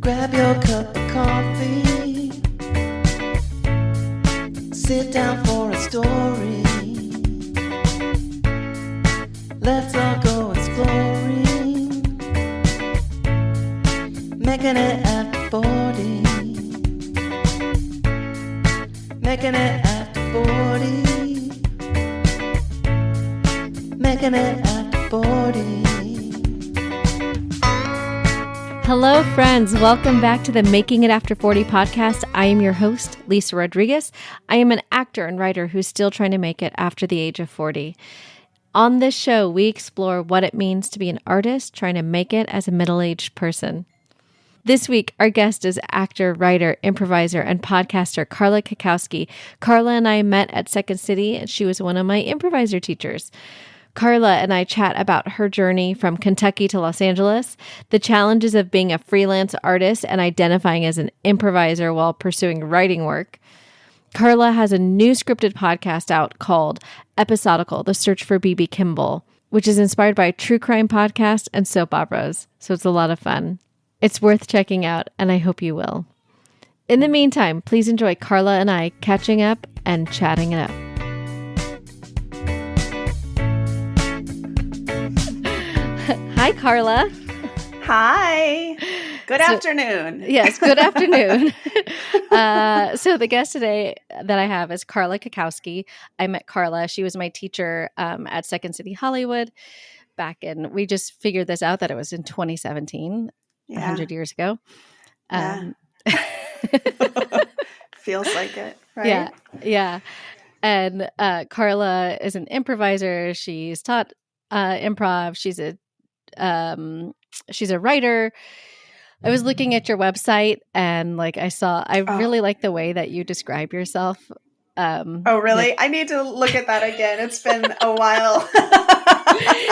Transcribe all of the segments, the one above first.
Grab your cup of coffee. Sit down for a story. Let's all go exploring. Making it after 40. Making it after 40. Making it after 40. Hello, friends. Welcome back to the Making It After 40 podcast. I am your host, Lisa Rodriguez. I am an actor and writer who's still trying to make it after the age of 40. On this show, we explore what it means to be an artist trying to make it as a middle-aged person. This week, our guest is actor, writer, improviser, and podcaster Carla Cackowski. Carla and I met at Second City, and she was one of my improviser teachers. Carla and I chat about her journey from Kentucky to Los Angeles, the challenges of being a freelance artist and identifying as an improviser while pursuing writing work. Carla has a new scripted podcast out called Episodical, The Search for B.B. Kimball, which is inspired by true crime podcasts and soap operas, so it's a lot of fun. It's worth checking out, and I hope you will. In the meantime, please enjoy Carla and I catching up and chatting it up. Hi, Carla. Hi. Good afternoon. Yes, good afternoon. So the guest today that I have is Carla Cackowski. I met Carla. She was my teacher at Second City Hollywood we just figured this out that it was in 2017, 100 years ago. Feels like it, right? Yeah. And Carla is an improviser. She's taught improv. She's a writer. I was looking at your website and I really like the way that you describe yourself. Oh, really? I need to look at that again. It's been a while.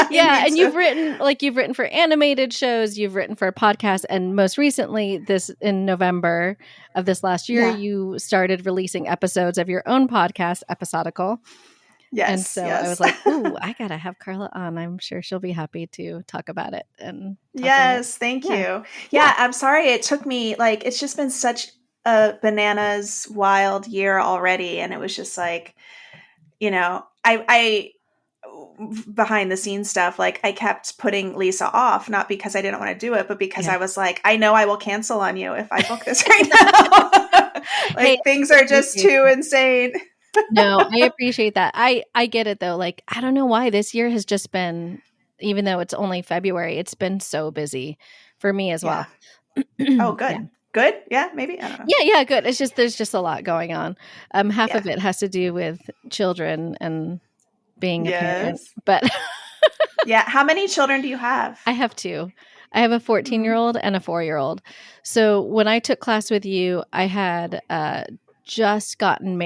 Yeah. And you've written for animated shows, you've written for a podcast, and most recently in November of this last year, you started releasing episodes of your own podcast, Episodical. Yes. And so I was like, ooh, I got to have Carla on. I'm sure she'll be happy to talk about it. Thank you. Yeah, I'm sorry. It took me it's just been such a bananas wild year already. And it was just like, I behind the scenes stuff, I kept putting Lisa off, not because I didn't want to do it, but because I was like, I know I will cancel on you if I book this right now. Things are just too insane. No, I appreciate that. I get it though. I don't know why this year has just been, even though it's only February, it's been so busy for me as well. Oh, good. Yeah. Good? Yeah, maybe? I don't know. Yeah, good. It's just, there's just a lot going on. Half of it has to do with children and being a parent. But yeah. How many children do you have? I have two. I have a 14-year-old and a 4-year-old. So when I took class with you, I had just gotten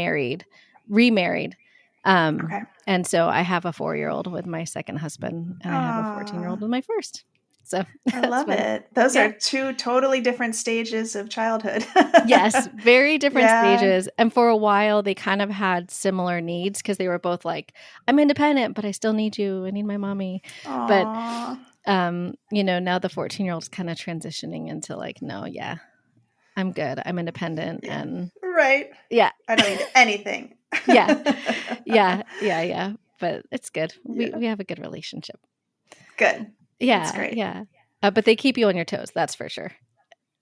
remarried. And so I have a 4-year-old with my second husband, and I have a 14-year-old with my first. So I love it. Those are two totally different stages of childhood. Yes, very different stages. And for a while, they kind of had similar needs because they were both like, I'm independent, but I still need you. I need my mommy. Aww. But, now the 14-year-old's kind of transitioning into no, I'm good. I'm independent. Yeah. And right. Yeah. I don't need anything. Yeah. But it's good. We have a good relationship. Good. Yeah. That's great. Yeah. But they keep you on your toes. That's for sure.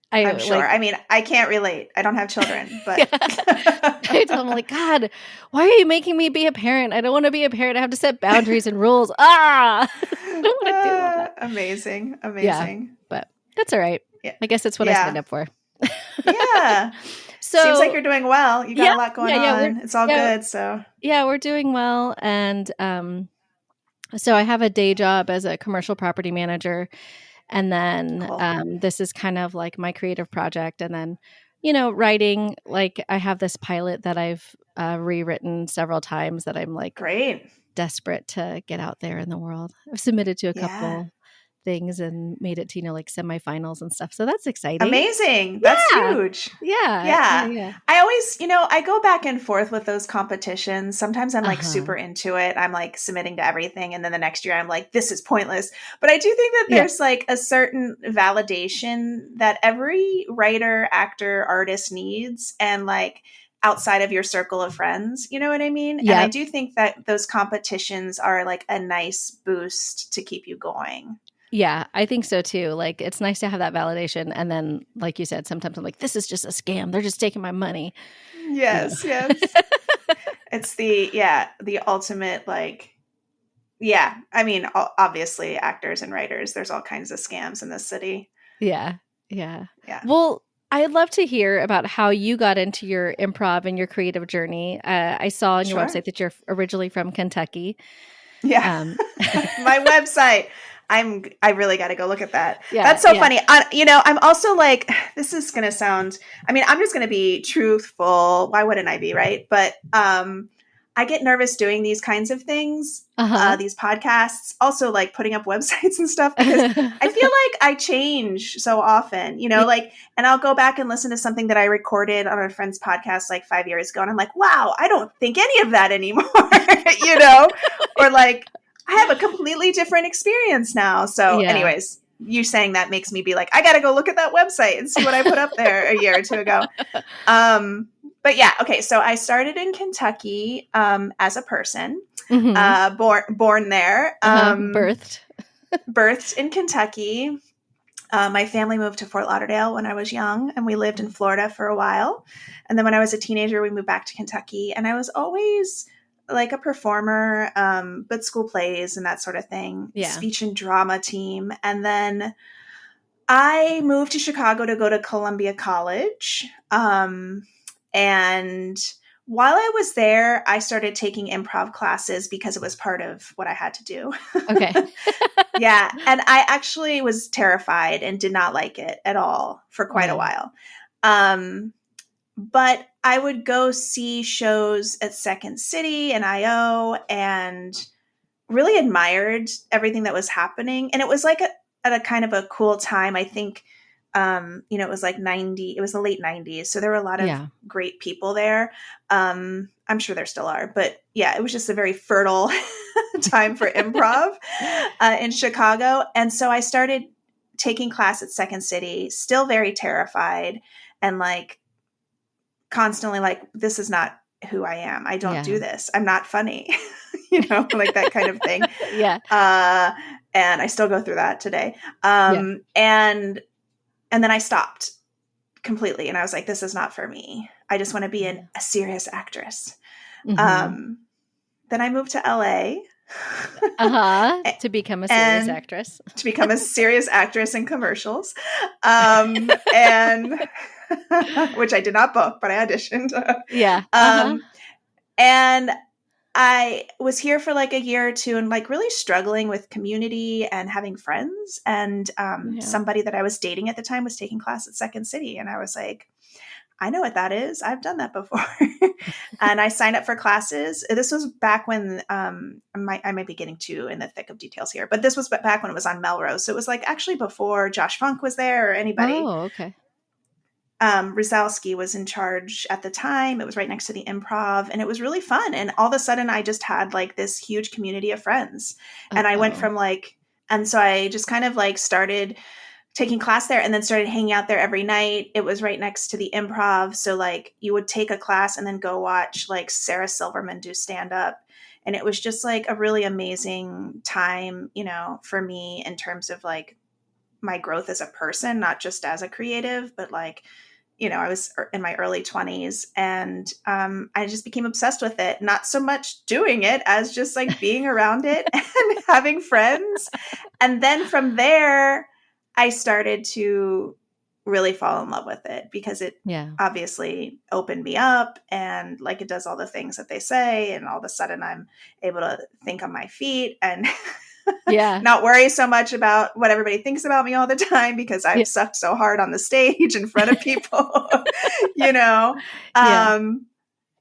I'm sure. I mean, I can't relate. I don't have children, but I tell them God, why are you making me be a parent? I don't want to be a parent. I have to set boundaries and rules. I don't want to do that. Amazing. Yeah, but that's all right. Yeah. I guess that's what I signed up for. Yeah. So seems like you're doing well. You got a lot going on. It's all good. So yeah, we're doing well. And so I have a day job as a commercial property manager. And then this is kind of like my creative project. And then, writing, I have this pilot that I've rewritten several times that I'm great, desperate to get out there in the world. I've submitted to a couple things and made it to, like semifinals and stuff. So that's exciting. Amazing. That's huge. Yeah. I always, I go back and forth with those competitions. Sometimes I'm like super into it. I'm like submitting to everything. And then the next year I'm like, this is pointless. But I do think that there's like a certain validation that every writer, actor, artist needs. And like outside of your circle of friends, you know what I mean? Yeah. And I do think that those competitions are like a nice boost to keep you going. Yeah, I think so too. Like, it's nice to have that validation. And then, like you said, sometimes I'm like, this is just a scam. They're just taking my money. Yes. It's the ultimate, like, I mean, obviously actors and writers, there's all kinds of scams in this city. Yeah. Well, I'd love to hear about how you got into your improv and your creative journey. I saw on your website that you're originally from Kentucky. Yeah. My website. I really got to go look at that. Yeah, that's so funny. I'm also like, this is going to sound, I mean, I'm just going to be truthful. Why wouldn't I be? Right. But, I get nervous doing these kinds of things, these podcasts, also like putting up websites and stuff, because I feel like I change so often, like, and I'll go back and listen to something that I recorded on a friend's podcast like 5 years ago. And I'm like, wow, I don't think any of that anymore, or like, I have a completely different experience now. So anyways, you saying that makes me be like, I got to go look at that website and see what I put up there a year or two ago. But yeah, okay. So I started in Kentucky as a person, born there, birthed in Kentucky. My family moved to Fort Lauderdale when I was young, and we lived in Florida for a while. And then when I was a teenager, we moved back to Kentucky, and I was always like a performer, but school plays and that sort of thing, speech and drama team. And then I moved to Chicago to go to Columbia College. And while I was there, I started taking improv classes because it was part of what I had to do. Okay. Yeah. And I actually was terrified and did not like it at all for quite a while. But I would go see shows at Second City and IO and really admired everything that was happening. And it was like at a kind of a cool time. I think, it was like it was the late 90s. So there were a lot of great people there. I'm sure there still are, but yeah, it was just a very fertile time for improv in Chicago. And so I started taking class at Second City, still very terrified and like constantly like, this is not who I am. I don't do this. I'm not funny, like that kind of thing. And I still go through that today. And then I stopped completely. And I was like, this is not for me. I just want to be a serious actress. Then I moved to LA. To become a serious actress. To become a serious actress in commercials. And which I did not book, but I auditioned. And I was here for like a year or two and like really struggling with community and having friends. And somebody that I was dating at the time was taking class at Second City. And I was like, I know what that is. I've done that before. And I signed up for classes. This was back when I might be getting too in the thick of details here, but this was back when it was on Melrose. So it was like actually before Josh Funk was there or anybody. Oh, okay. Rizalski was in charge at the time. It was right next to the Improv, and it was really fun. And all of a sudden I just had like this huge community of friends. And I went from and so I just kind of like started taking class there and then started hanging out there every night. It was right next to the Improv. So like you would take a class and then go watch like Sarah Silverman do stand up. And it was just like a really amazing time, for me in terms of like my growth as a person, not just as a creative, but like, I was in my early 20s and I just became obsessed with it. Not so much doing it as just like being around it and having friends. And then from there, I started to really fall in love with it because it obviously opened me up and like it does all the things that they say. And all of a sudden I'm able to think on my feet and not worry so much about what everybody thinks about me all the time because I've sucked so hard on the stage in front of people,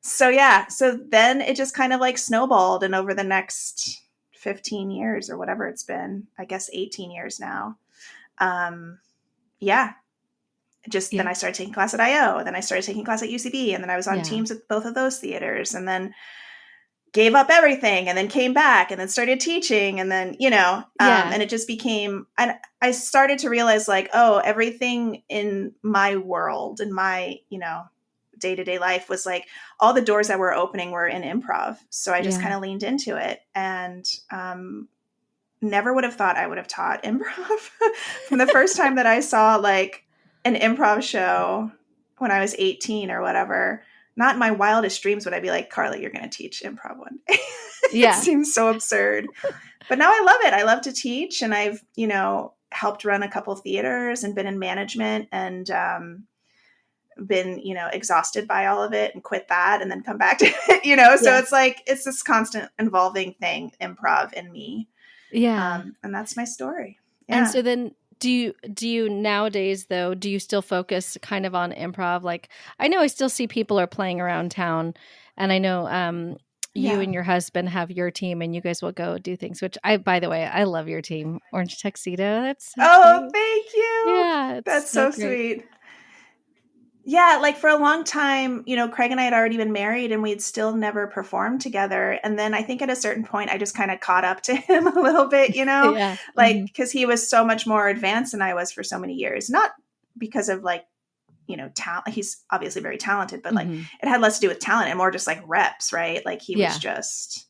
So then it just kind of like snowballed. And over the next 15 years or whatever it's been, I guess 18 years now. Then I started taking class at IO, then I started taking class at UCB, and then I was on teams at both of those theaters, and then gave up everything and then came back and then started teaching, and then, and it just became, and I started to realize like, oh, everything in my world, in my, day-to-day life was like all the doors that were opening were in improv. So I just kind of leaned into it, and never would have thought I would have taught improv. From the first time that I saw like an improv show when I was 18 or whatever, not in my wildest dreams would I be like, Carla, you're going to teach improv one day. It seems so absurd. But now I love it. I love to teach, and I've, helped run a couple of theaters and been in management, and been, exhausted by all of it and quit that and then come back to it, so it's like, it's this constant evolving thing, improv in me. Yeah. And that's my story. Yeah. And so then do you nowadays though, do you still focus kind of on improv? Like, I know I still see people are playing around town, and I know, you and your husband have your team, and you guys will go do things, which by the way, I love your team. Orange Tuxedo. That's so cute. Thank you. Yeah. That's so sweet. Yeah, like for a long time, Craig and I had already been married, and we'd still never performed together. And then I think at a certain point, I just kind of caught up to him a little bit, like, because he was so much more advanced than I was for so many years. Not because of like, talent. He's obviously very talented, but like it had less to do with talent and more just like reps, right? Like he was just,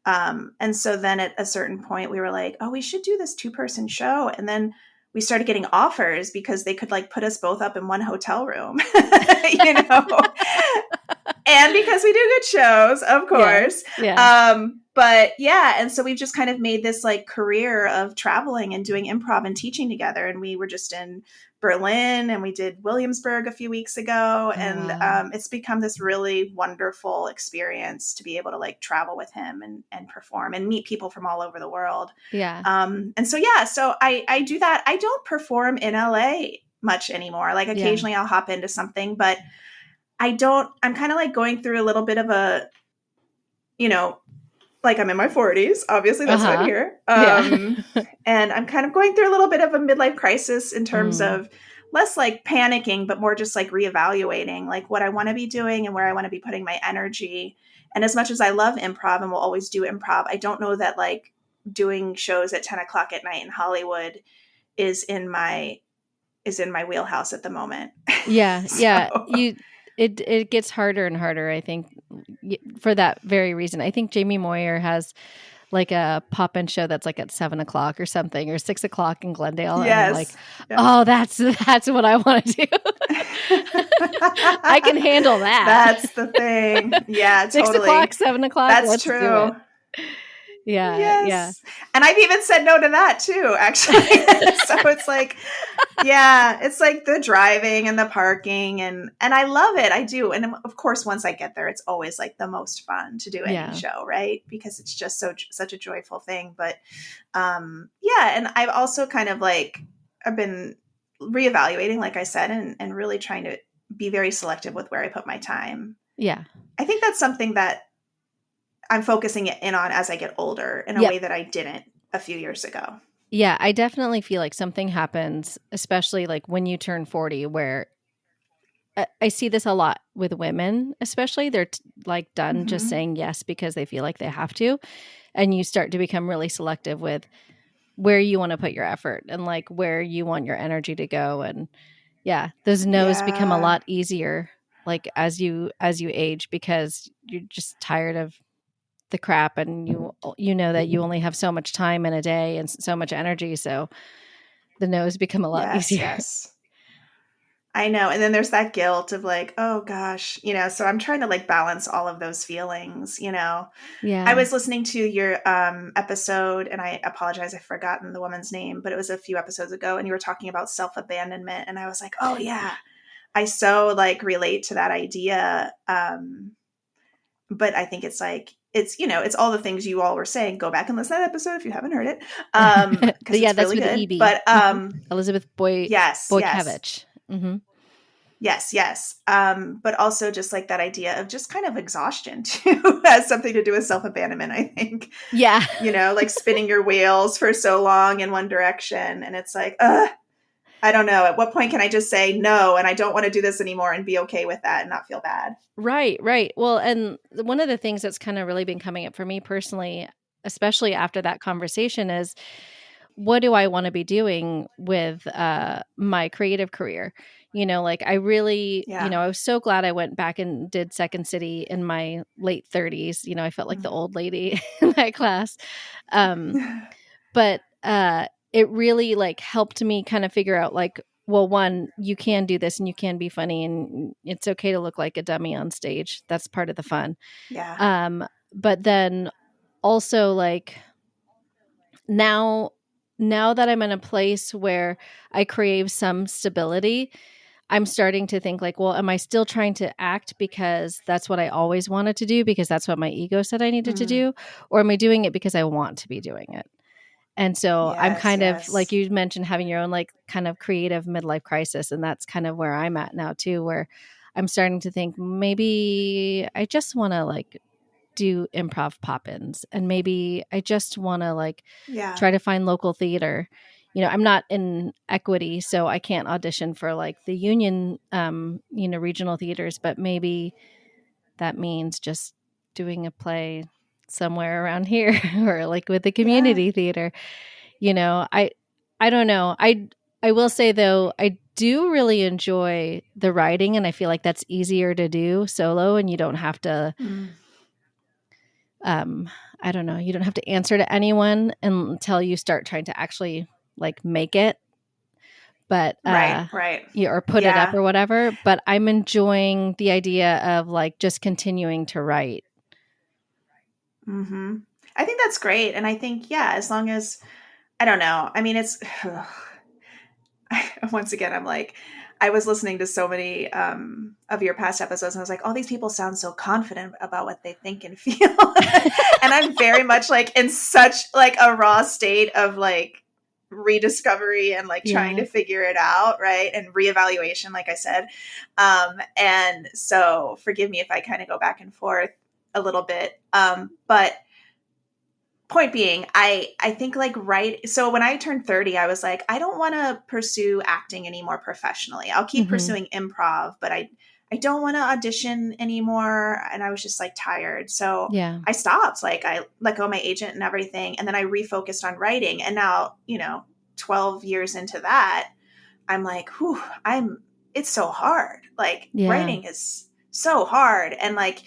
and so then at a certain point we were like, oh, we should do this 2-person show. And then we started getting offers because they could like put us both up in one hotel room, and because we do good shows, of course. But yeah. And so we've just kind of made this like career of traveling and doing improv and teaching together. And we were just in Berlin, and we did Williamsburg a few weeks ago. And it's become this really wonderful experience to be able to like travel with him and perform and meet people from all over the world. Yeah. And so, so I do that. I don't perform in LA much anymore. Like occasionally I'll hop into something, but I'm kind of like going through a little bit of a, like I'm in my 40s, obviously that's what I'm here. And I'm kind of going through a little bit of a midlife crisis in terms of less like panicking, but more just like reevaluating like what I want to be doing and where I want to be putting my energy. And as much as I love improv and will always do improv, I don't know that like doing shows at 10 o'clock at night in Hollywood is in my wheelhouse at the moment. Yeah. It gets harder and harder, I think, for that very reason. I think Jamie Moyer has like a pop-in show that's like at 7 o'clock or something, or 6 o'clock in Glendale. Yes. And I'm like, oh, that's what I want to do. I can handle that. That's the thing. Yeah, 6 totally. 6 o'clock, 7 o'clock. That's true. Yeah. Yes. Yeah. And I've even said no to that too, actually. So it's like, it's like the driving and the parking and I love it. I do. And of course, once I get there, it's always like the most fun to do any show, right? Because it's just such a joyful thing. But and I've also kind of like, I've been reevaluating, like I said, and really trying to be very selective with where I put my time. Yeah. I think that's something that I'm focusing in on as I get older in a way that I didn't a few years ago. Yeah, I definitely feel like something happens, especially like when you turn 40, where I see this a lot with women, especially they're like done just saying yes because they feel like they have to. And you start to become really selective with where you want to put your effort and like where you want your energy to go. And those no's become a lot easier like as you age, because you're just tired of the crap, and you know that you only have so much time in a day and so much energy, so the no's become a lot easier. Yes, I know. And then there's that guilt of like, oh gosh, so I'm trying to like balance all of those feelings. I was listening to your episode, and I apologize, I've forgotten the woman's name, but it was a few episodes ago, and you were talking about self-abandonment, and I was like, oh yeah, I so like relate to that idea. But I think it's like, it's all the things you all were saying. Go back and listen to that episode if you haven't heard it. That's really with good. EB. But Elizabeth Boykevich. Yes. Yes. But also just like that idea of just kind of exhaustion too has something to do with self-abandonment, I think. Yeah. Like spinning your wheels for so long in one direction. And it's like, I don't know. At what point can I just say no, and I don't want to do this anymore and be okay with that and not feel bad? Right. Well, and one of the things that's kind of really been coming up for me personally, especially after that conversation, is what do I want to be doing with my creative career? Like I really, I was so glad I went back and did Second City in my late 30s. I felt like the old lady in that class. But it really like helped me kind of figure out like, well, one, you can do this and you can be funny and it's okay to look like a dummy on stage. That's part of the fun. Yeah. But then also like now that I'm in a place where I crave some stability, I'm starting to think like, well, am I still trying to act because that's what I always wanted to do because that's what my ego said I needed to do? Or am I doing it because I want to be doing it? And so I'm kind of like you mentioned having your own like kind of creative midlife crisis. And that's kind of where I'm at now too, where I'm starting to think maybe I just want to like do improv pop-ins and maybe I just want to like try to find local theater. I'm not in equity, so I can't audition for like the union, regional theaters, but maybe that means just doing a play somewhere around here or like with the community theater. I don't know. I will say though, I do really enjoy the writing and I feel like that's easier to do solo and you don't have to I don't know, you don't have to answer to anyone until you start trying to actually like make it. But right. Or put it up or whatever. But I'm enjoying the idea of like just continuing to write. Mm-hmm. I think that's great. And I think, as long as, I don't know. I mean, it's, once again, I'm like, I was listening to so many of your past episodes and I was like, all these people sound so confident about what they think and feel. And I'm very much like in such like a raw state of like rediscovery and like trying to figure it out. Right. And reevaluation, like I said. And so forgive me if I kind of go back and forth a little bit. But point being, I think like, so when I turned 30, I was like, I don't want to pursue acting anymore professionally. I'll keep pursuing improv, but I don't want to audition anymore. And I was just like tired. So I stopped, like I let go of my agent and everything. And then I refocused on writing. And now, 12 years into that, I'm like, it's so hard. Like writing is so hard. And like,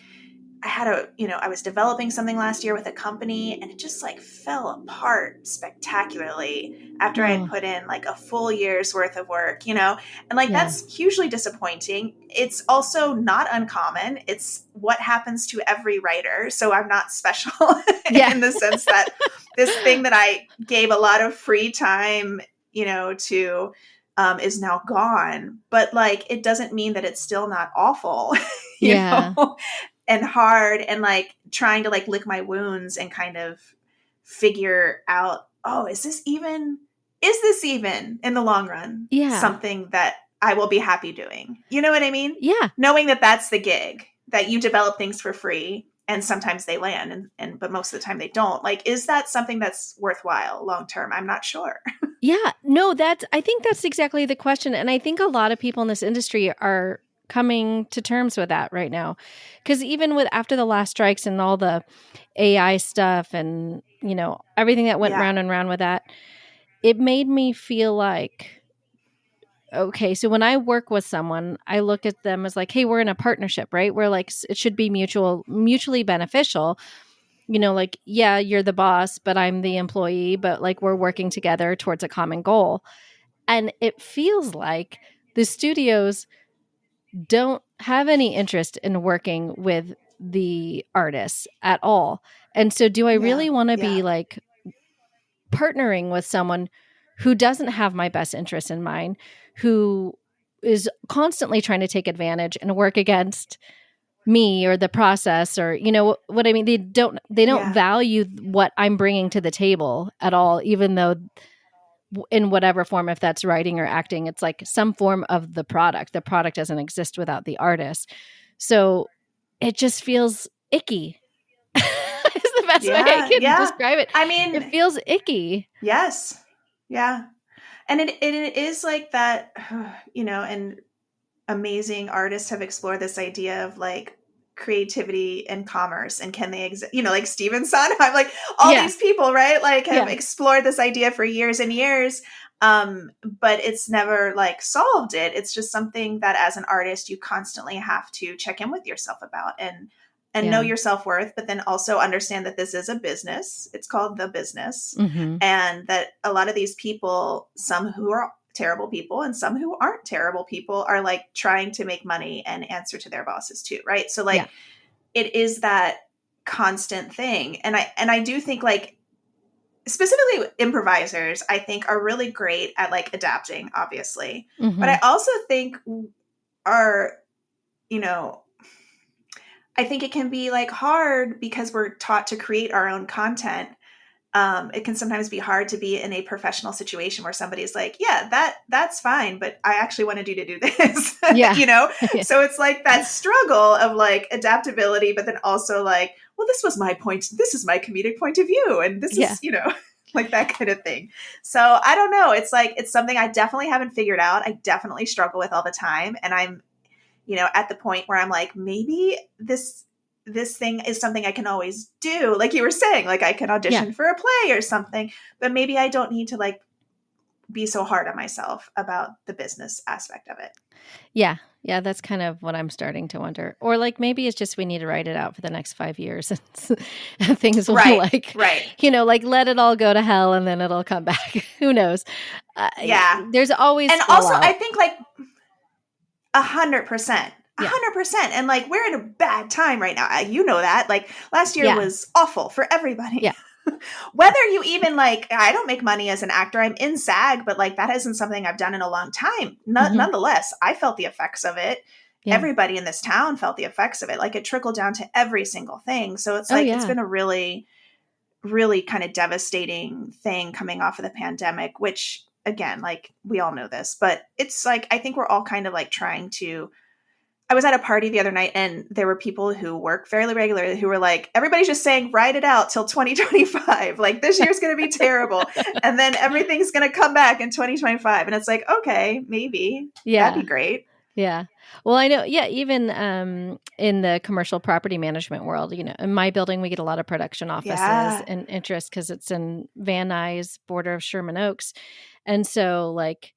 I had I was developing something last year with a company and it just like fell apart spectacularly after I had put in like a full year's worth of work, and like, that's hugely disappointing. It's also not uncommon. It's what happens to every writer. So I'm not special in the sense that this thing that I gave a lot of free time, to, is now gone, but like, it doesn't mean that it's still not awful, you know? And hard and like trying to like lick my wounds and kind of figure out, is this even in the long run something that I will be happy doing? You know what I mean? Yeah. Knowing that that's the gig, that you develop things for free and sometimes they land but most of the time they don't. Like, is that something that's worthwhile long term? I'm not sure. Yeah. No, I think that's exactly the question. And I think a lot of people in this industry are coming to terms with that right now. Because even after the last strikes and all the AI stuff and, everything that went round and round with that, it made me feel like, okay, so when I work with someone, I look at them as like, hey, we're in a partnership, right? We're like, it should be mutually beneficial. Like, yeah, you're the boss, but I'm the employee, but like we're working together towards a common goal. And it feels like the studios don't have any interest in working with the artists at all. And so do I really want to be like partnering with someone who doesn't have my best interest in mind, who is constantly trying to take advantage and work against me or the process, or what I mean? They don't value what I'm bringing to the table at all, even though in whatever form, if that's writing or acting, it's like some form of the product. The product doesn't exist without the artist. So it just feels icky. It's the best way I can describe it. I mean, it feels icky. Yes. Yeah. And it is like that, and amazing artists have explored this idea of like creativity and commerce, and can they exist, like Steven Sun, I'm like all these people, right? Like have explored this idea for years and years. But it's never like solved it. It's just something that as an artist, you constantly have to check in with yourself about and know your self-worth, but then also understand that this is a business. It's called the business. Mm-hmm. And that a lot of these people, some who are terrible people and some who aren't terrible people, are like trying to make money and answer to their bosses too. Right. So like it is that constant thing. And I do think like specifically improvisers, I think are really great at like adapting, obviously. Mm-hmm. But I also think are, I think it can be like hard because we're taught to create our own content. It can sometimes be hard to be in a professional situation where somebody's like, that's fine, but I actually wanted you to do this, So it's like that struggle of like adaptability, but then also like, well, this was my point. This is my comedic point of view. And this is, like that kind of thing. So I don't know. It's like, it's something I definitely haven't figured out. I definitely struggle with all the time. And I'm, at the point where I'm like, maybe this thing is something I can always do. Like you were saying, like I can audition for a play or something, but maybe I don't need to like be so hard on myself about the business aspect of it. Yeah. Yeah. That's kind of what I'm starting to wonder. Or like, maybe it's just, we need to write it out for the next 5 years and things will like let it all go to hell and then it'll come back. Who knows? There's always, and also I think like 100%. 100%. And like, we're in a bad time right now. You know that. Like last year was awful for everybody. Yeah. Whether you even like, I don't make money as an actor. I'm in SAG, but like that isn't something I've done in a long time. Nonetheless, I felt the effects of it. Yeah. Everybody in this town felt the effects of it. Like it trickled down to every single thing. So it's like, it's been a really, really kind of devastating thing coming off of the pandemic, which again, like we all know this, but it's like, I think we're all kind of like trying to, I was at a party the other night and there were people who work fairly regularly who were like, everybody's just saying, write it out till 2025. Like this year's going to be terrible. And then everything's going to come back in 2025. And it's like, okay, maybe that'd be great. Yeah. Well, I know. Yeah. Even in the commercial property management world, in my building, we get a lot of production offices and interest because it's in Van Nuys, border of Sherman Oaks. And so like,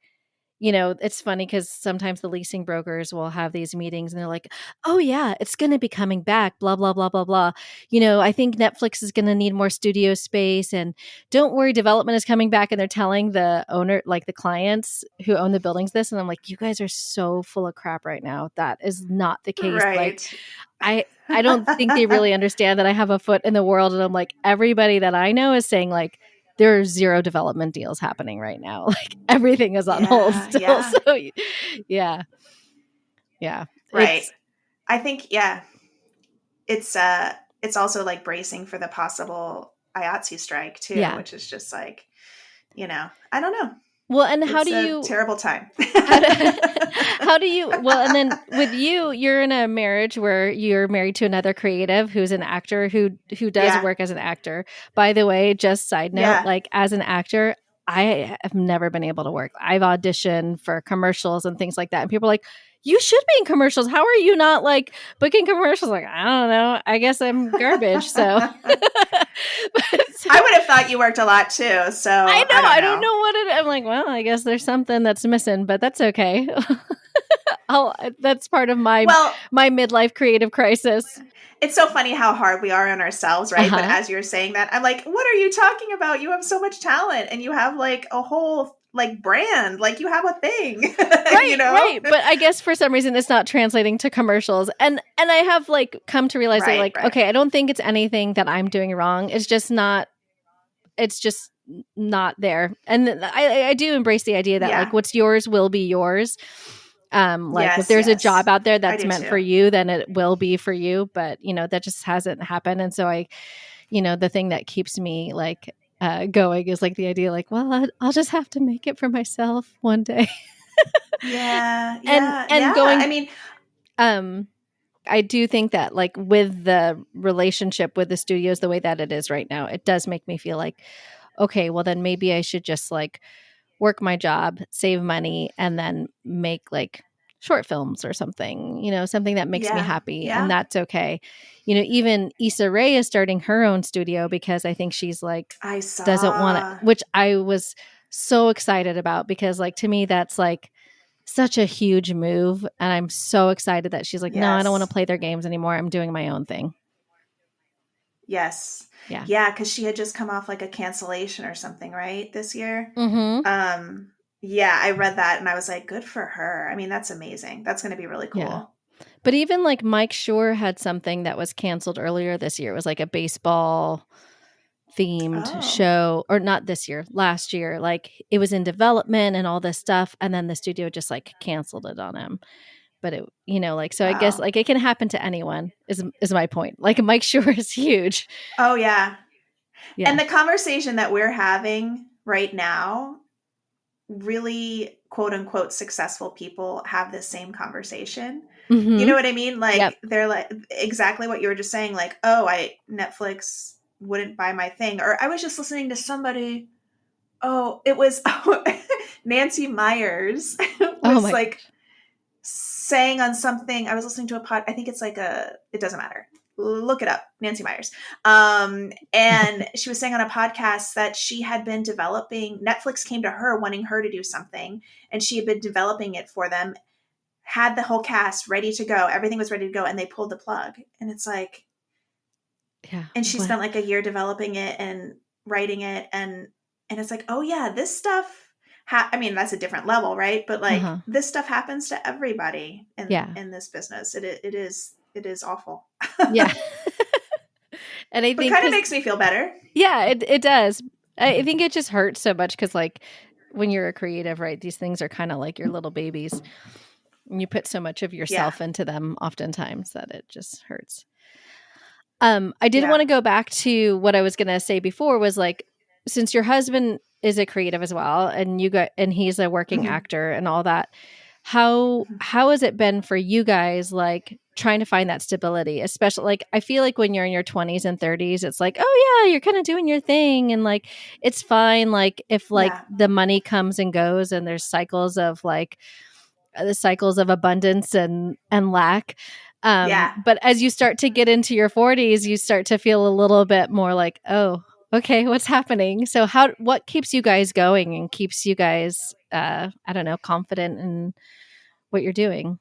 it's funny because sometimes the leasing brokers will have these meetings and they're like, oh yeah, it's going to be coming back, blah, blah, blah, blah, blah. I think Netflix is going to need more studio space and don't worry, development is coming back. And they're telling the owner, like the clients who own the buildings this. And I'm like, you guys are so full of crap right now. That is not the case. Right. Like, I don't think they really understand that I have a foot in the world. And I'm like, everybody that I know is saying like, there are 0 development deals happening right now. Like everything is on hold still. Yeah. So yeah. Right. I think, it's also like bracing for the possible IATSE strike too, which is just like, I don't know. Well, and how do you terrible time. How do you and then with you're in a marriage where you're married to another creative who's an actor who does work as an actor. By the way, just side note, like as an actor, I have never been able to work. I've auditioned for commercials and things like that. And people are like, you should be in commercials. How are you not like booking commercials? Like, I don't know. I guess I'm garbage. So I would have thought you worked a lot too. So I know. I don't know what I'm like, well, I guess there's something that's missing, but that's okay. That's part of my midlife creative crisis. It's so funny how hard we are on ourselves, right? But as you're saying that, I'm like, what are you talking about? You have so much talent and you have like a whole like brand, like you have a thing, right? Right. But I guess for some reason it's not translating to commercials. And I have like come to realize that like, okay, I don't think it's anything that I'm doing wrong. It's just not there. And I do embrace the idea that like what's yours will be yours. If there's a job out there that's meant for you, then it will be for you. But, that just hasn't happened. And so the thing that keeps me like going, is like the idea like, well, I'll just have to make it for myself one day. Yeah. And going, I mean, I do think that like with the relationship with the studios the way that it is right now, it does make me feel like, okay, well then maybe I should just like work my job, save money, and then make like short films or something, something that makes me happy. Yeah. And that's okay. Even Issa Rae is starting her own studio because I think she's like, I saw. doesn't want it, which I was so excited about because like, to me, that's like such a huge move. And I'm so excited that she's like, no, I don't want to play their games anymore. I'm doing my own thing. Yes. Yeah. Yeah. Cause she had just come off like a cancellation or something, right? This year. Mm-hmm. Yeah, I read that and I was like, good for her. I mean, that's amazing. That's going to be really cool. Yeah. But even like Mike Schur had something that was canceled earlier this year. It was like a baseball themed show, or not this year, last year. Like it was in development and all this stuff. And then the studio just like canceled it on him. But it, so I guess like it can happen to anyone is my point. Like Mike Schur is huge. Oh yeah. And the conversation that we're having right now, really quote unquote successful people have this same conversation. Mm-hmm. You know what I mean? Like they're like exactly what you were just saying. Like, Netflix wouldn't buy my thing. Or I was just listening to somebody. Oh, it was Nancy Myers was like saying on something. I was listening to a pod. I think it's like it doesn't matter. Look it up, Nancy Myers. And she was saying on a podcast that she had been developing, Netflix came to her wanting her to do something, and she had been developing it for them, had the whole cast ready to go. Everything was ready to go, and they pulled the plug. And it's like, and she spent like a year developing it and writing it. And it's like, oh yeah, this stuff, I mean, that's a different level, right? But like this stuff happens to everybody in this business. It is awful. Yeah. And I think it kind of makes me feel better. Yeah, it does. I think it just hurts so much because like when you're a creative, right, these things are kind of like your little babies. And you put so much of yourself into them oftentimes that it just hurts. I did want to go back to what I was going to say before was like, since your husband is a creative as well and he's a working actor and all that, how has it been for you guys, like trying to find that stability, especially like I feel like when you're in your 20s and 30s, it's like, oh yeah, you're kind of doing your thing and like it's fine, like if like the money comes and goes and there's cycles of like the cycles of abundance and lack, but as you start to get into your 40s, you start to feel a little bit more like, oh, okay, what's happening? So what keeps you guys going and keeps you guys I don't know, confident in what you're doing?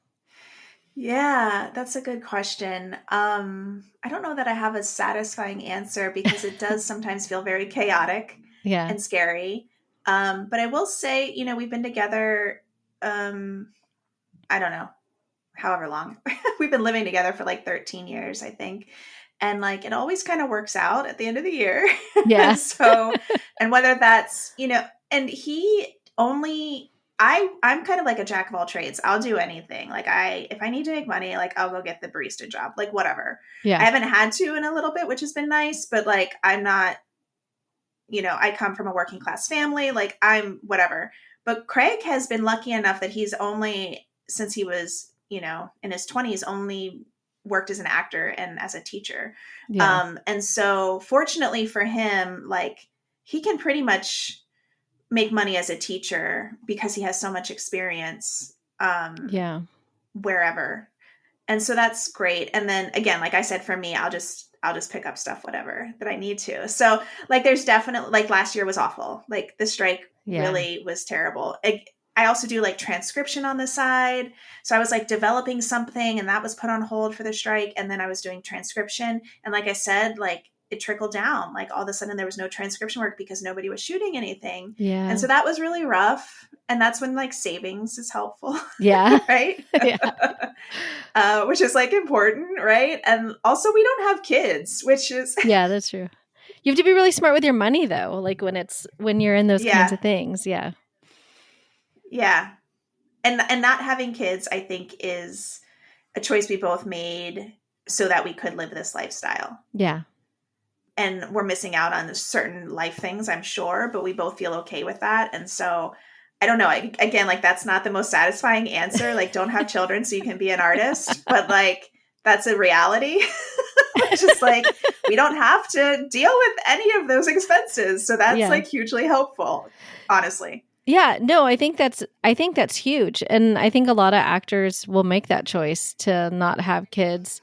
Yeah, that's a good question. I don't know that I have a satisfying answer because it does sometimes feel very chaotic and scary. But I will say, we've been together, I don't know, however long. We've been living together for like 13 years, I think. And like, it always kind of works out at the end of the year. Yeah. So, and whether that's, and I'm kind of like a jack of all trades. I'll do anything. Like if I need to make money, like I'll go get the barista job, like whatever. Yeah. I haven't had to in a little bit, which has been nice, but like, I'm not, I come from a working class family, like I'm whatever. But Craig has been lucky enough that he's only, since he was, in his 20s, only worked as an actor and as a teacher. Yeah. And so fortunately for him, like he can pretty much make money as a teacher because he has so much experience wherever. And so that's great. And then again, like I said, for me, I'll just pick up stuff, whatever that I need to. So like, there's definitely like last year was awful. Like the strike really was terrible. I also do like transcription on the side. So I was like developing something and that was put on hold for the strike. And then I was doing transcription. And like I said, like it trickled down, like all of a sudden there was no transcription work because nobody was shooting anything. Yeah. And so that was really rough. And that's when like savings is helpful. Yeah. Right. Yeah. Which is like important. Right. And also we don't have kids, which is. Yeah, that's true. You have to be really smart with your money though. Like when you're in those kinds of things. Yeah. Yeah. And not having kids, I think, is a choice we both made so that we could live this lifestyle. Yeah. and we're missing out on certain life things, I'm sure, but we both feel okay with that. And so I don't know. Again, like that's not the most satisfying answer. Like don't have children so you can be an artist, but like that's a reality. It's just like we don't have to deal with any of those expenses. So that's like hugely helpful, honestly. Yeah, no, I think that's huge. And I think a lot of actors will make that choice to not have kids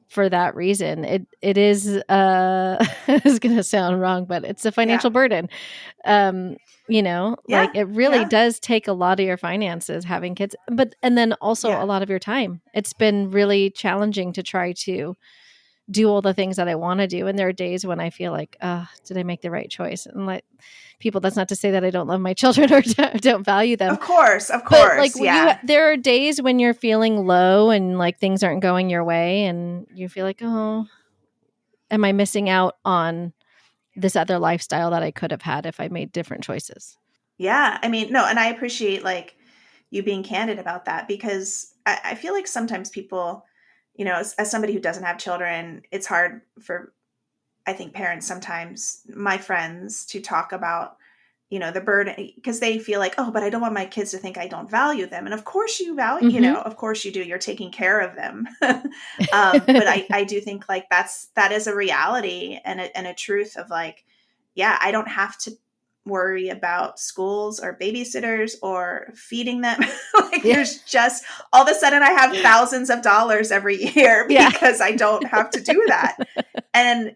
for that reason. It is it's going to sound wrong, but it's a financial burden. Like it really does take a lot of your finances having kids, and then also a lot of your time. It's been really challenging to try to do all the things that I want to do. And there are days when I feel like, did I make the right choice? And like people, that's not to say that I don't love my children or don't value them. Of course. But like there are days when you're feeling low and like things aren't going your way and you feel like, oh, am I missing out on this other lifestyle that I could have had if I made different choices? Yeah. I mean, no, and I appreciate like you being candid about that because I feel like sometimes people, as somebody who doesn't have children, it's hard for, I think, parents sometimes, my friends, to talk about, the burden because they feel like, oh, but I don't want my kids to think I don't value them. And of course you value, of course you do. You're taking care of them. But I do think like that is a reality and a truth of like, I don't have to worry about schools or babysitters or feeding them. There's just all of a sudden I have thousands of dollars every year because I don't have to do that. And,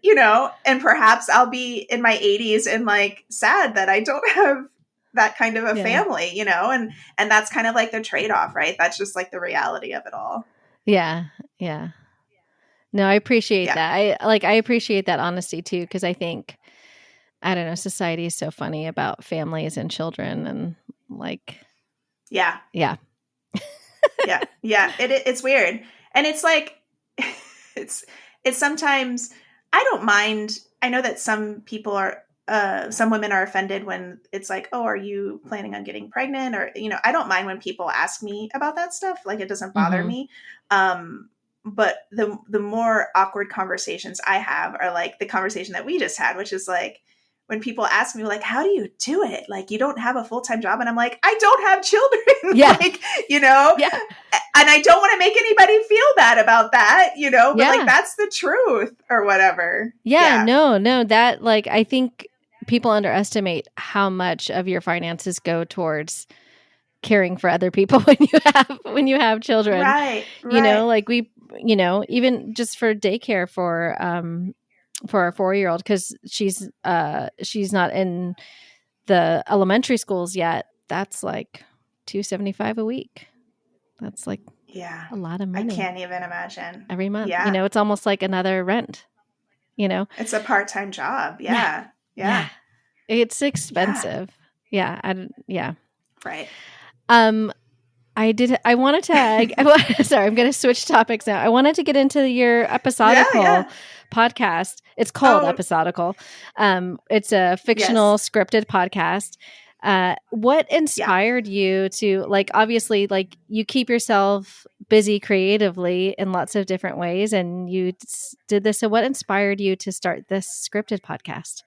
and perhaps I'll be in my 80s and like sad that I don't have that kind of a family, and that's kind of like the trade-off, right? That's just like the reality of it all. Yeah. Yeah. No, I appreciate that. I appreciate that honesty too. Cause I think, I don't know, society is so funny about families and children and like, yeah. It's weird. And it's like, it's sometimes I don't mind. I know that some people are, some women are offended when it's like, oh, are you planning on getting pregnant? Or, I don't mind when people ask me about that stuff. Like it doesn't bother me. But the more awkward conversations I have are like the conversation that we just had, which is like, when people ask me like, how do you do it? Like, you don't have a full-time job. And I'm like, I don't have children. Yeah. And I don't want to make anybody feel bad about that, but like, that's the truth or whatever. No, that like, I think people underestimate how much of your finances go towards caring for other people when you have children. Right. Like we, even just for daycare for our 4-year-old, because she's not in the elementary schools yet. That's like $275 a week. That's like a lot of money. I can't even imagine every month. It's almost like another rent. It's a part-time job. Yeah. It's expensive. Right. I wanted to, sorry, I'm going to switch topics now. I wanted to get into your episodical podcast. It's called Episodical. It's a fictional scripted podcast. What inspired you to like, obviously like you keep yourself busy creatively in lots of different ways and you did this. So what inspired you to start this scripted podcast?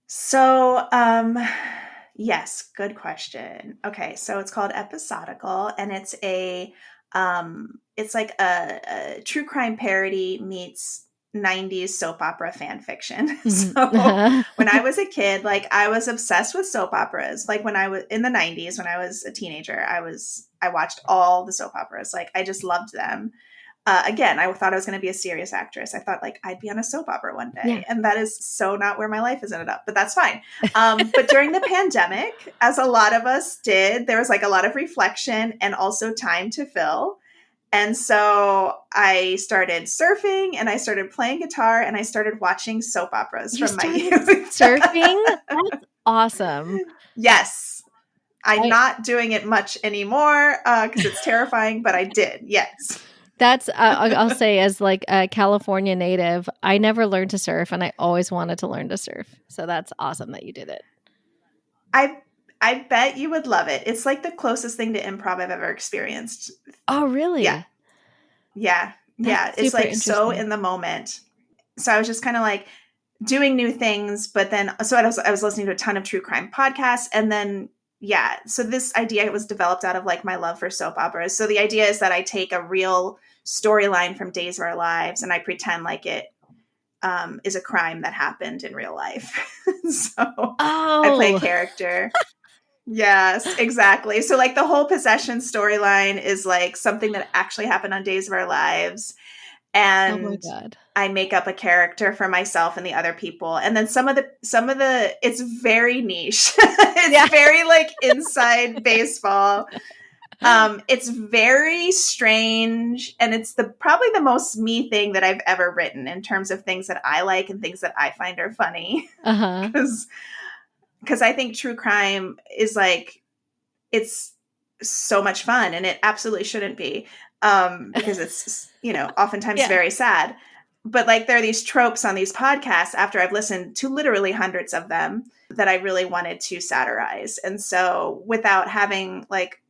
So, yes, good question. Okay, so it's called Episodical, and it's it's like a true crime parody meets 90s soap opera fan fiction. So when I was a kid, like I was obsessed with soap operas. Like when I was in the 90s, when I was a teenager, I watched all the soap operas. Like I just loved them. Again, I thought I was going to be a serious actress. I thought like I'd be on a soap opera one day. And that is so not where my life has ended up, but that's fine. But during the pandemic, as a lot of us did, there was like a lot of reflection and also time to fill. And so I started surfing and I started playing guitar and I started watching soap operas from my youth. Surfing? That's awesome. Yes. I'm not doing it much anymore because it's terrifying, but I did. Yes. That's, I'll say as like a California native, I never learned to surf and I always wanted to learn to surf. So that's awesome that you did it. I bet you would love it. It's like the closest thing to improv I've ever experienced. Oh, really? Yeah. It's like so in the moment. so I was just kind of like doing new things, but then, so I was listening to a ton of true crime podcasts. And then, yeah, so this idea was developed out of like my love for soap operas. So the idea is that I take a real storyline from Days of Our Lives and I pretend like it is a crime that happened in real life. So I play a character. Yes, exactly. So like the whole possession storyline is like something that actually happened on Days of Our Lives. Oh my And God. I make up a character for myself and the other people. And then some of the it's very niche. It's very like inside baseball. It's very strange, and it's probably the most me thing that I've ever written in terms of things that I like and things that I find are funny. Because I think true crime is like, it's so much fun, and it absolutely shouldn't be, because it's, oftentimes very sad. But like there are these tropes on these podcasts after I've listened to literally hundreds of them that I really wanted to satirize. And so without having like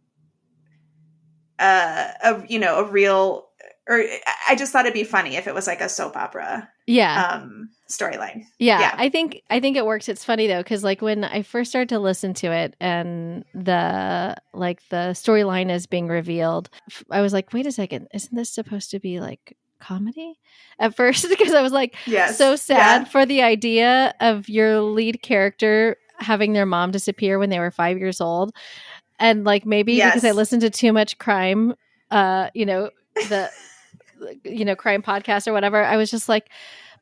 a real, or I just thought it'd be funny if it was like a soap opera storyline. Yeah. I think it works. It's funny though, because like when I first started to listen to it and the storyline is being revealed, I was like, wait a second, isn't this supposed to be like comedy at first? Because I was like, so sad for the idea of your lead character having their mom disappear when they were 5 years old. And like maybe because I listened to too much crime, crime podcast or whatever, I was just like,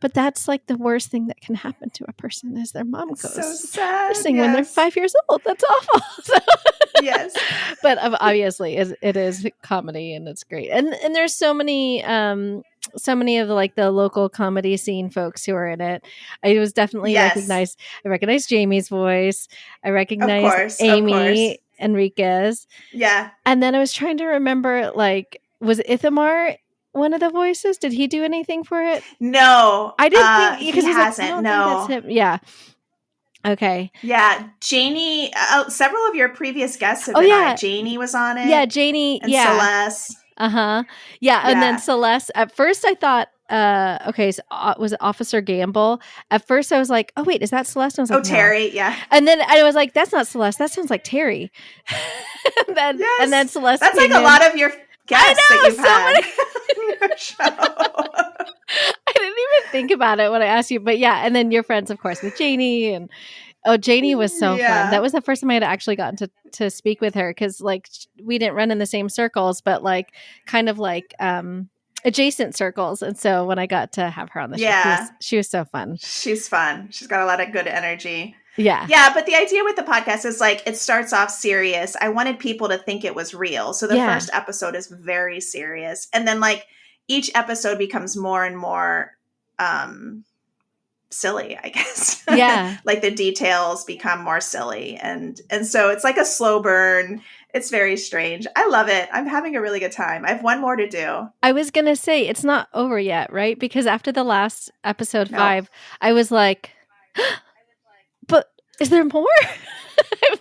but that's like the worst thing that can happen to a person is their mom goes missing when they're 5 years old. That's awful. Yes. But obviously it is comedy and it's great. And there's so many of the local comedy scene folks who are in it. I was definitely recognized. I recognized Jamie's voice. I recognized Amy Enriquez. Yeah. And then I was trying to remember, like, was Ithamar one of the voices? Did he do anything for it? No, I didn't think, because he hasn't. Like, no, that's him. Yeah. Okay. Yeah, Janie. Several of your previous guests have been on it. Janie was on it. Yeah, Janie. And Celeste. Yeah, and then Celeste. At first, I thought, so, was it Officer Gamble? At first, I was like, oh wait, is that Celeste? And I was like, Terry. No. Yeah. And then I was like, that's not Celeste. That sounds like Terry. and then Celeste. That's like a lot of your guests that you've had on your show. I didn't even think about it when I asked you, but yeah. And then your friends, of course, with Janie, and Janie was so fun. That was the first time I had actually gotten to speak with her, because like we didn't run in the same circles, but like kind of like adjacent circles. And so when I got to have her on the show, she was so fun. She's fun. She's got a lot of good energy. Yeah. Yeah. But the idea with the podcast is like, it starts off serious. I wanted people to think it was real. So the first episode is very serious. And then like each episode becomes more and more silly, I guess. Yeah. Like the details become more silly. And so it's like a slow burn. It's very strange. I love it. I'm having a really good time. I have one more to do. I was going to say, it's not over yet, right? Because after the last episode 5, I was like, but is there more?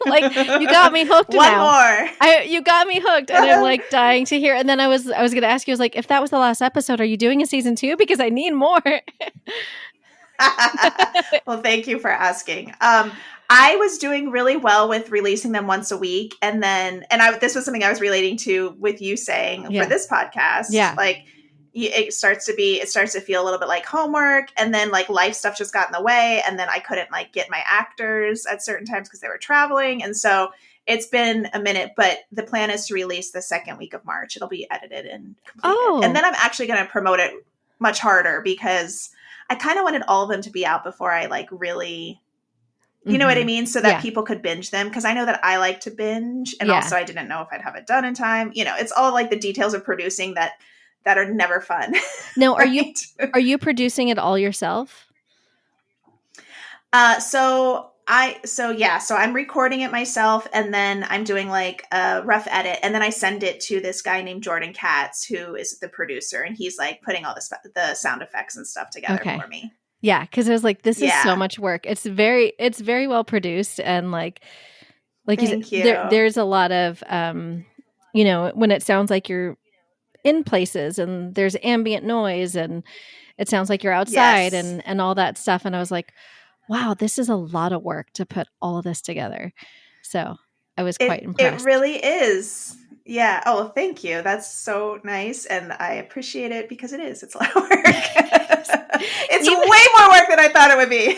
Like, you got me hooked. One more. You got me hooked, and I'm like dying to hear. And then I was going to ask you, I was like, if that was the last episode, are you doing a season 2? Because I need more. Well, thank you for asking. I was doing really well with releasing them once a week, and this was something I was relating to with you saying for this podcast. Yeah, like it starts to feel a little bit like homework, and then like life stuff just got in the way, and then I couldn't like get my actors at certain times because they were traveling, and so it's been a minute. But the plan is to release the second week of March. It'll be edited and completed, and then I'm actually going to promote it much harder because I kind of wanted all of them to be out before I like really, you know what I mean? So that people could binge them. Cause I know that I like to binge, and also I didn't know if I'd have it done in time. You know, it's all like the details of producing that are never fun. No, are you producing it all yourself? So I'm recording it myself, and then I'm doing like a rough edit, and then I send it to this guy named Jordan Katz, who is the producer, and he's like putting all the sound effects and stuff together for me. Yeah, because I was like, this is so much work. It's very well produced, and like Thank you. There's a lot of when it sounds like you're in places and there's ambient noise, and it sounds like you're outside Yes. and all that stuff. And I was like, wow, this is a lot of work to put all of this together. So I was quite It impressed. really is. Yeah. Oh, thank you. That's so nice. And I appreciate it because it is. It's a lot of work. It's way more work than I thought it would be.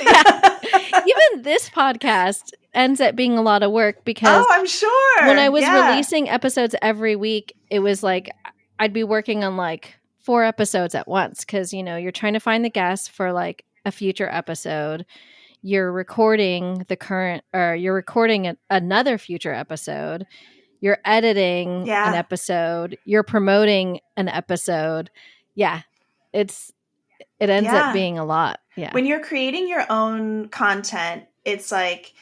Even this podcast ends up being a lot of work because I'm sure. when I was releasing episodes every week, it was like I'd be working on like 4 episodes at once because, you're trying to find the guest for like a future episode. You're recording you're recording another future episode. You're editing an episode. You're promoting an episode. Yeah. It ends up being a lot. Yeah. When you're creating your own content, it's like,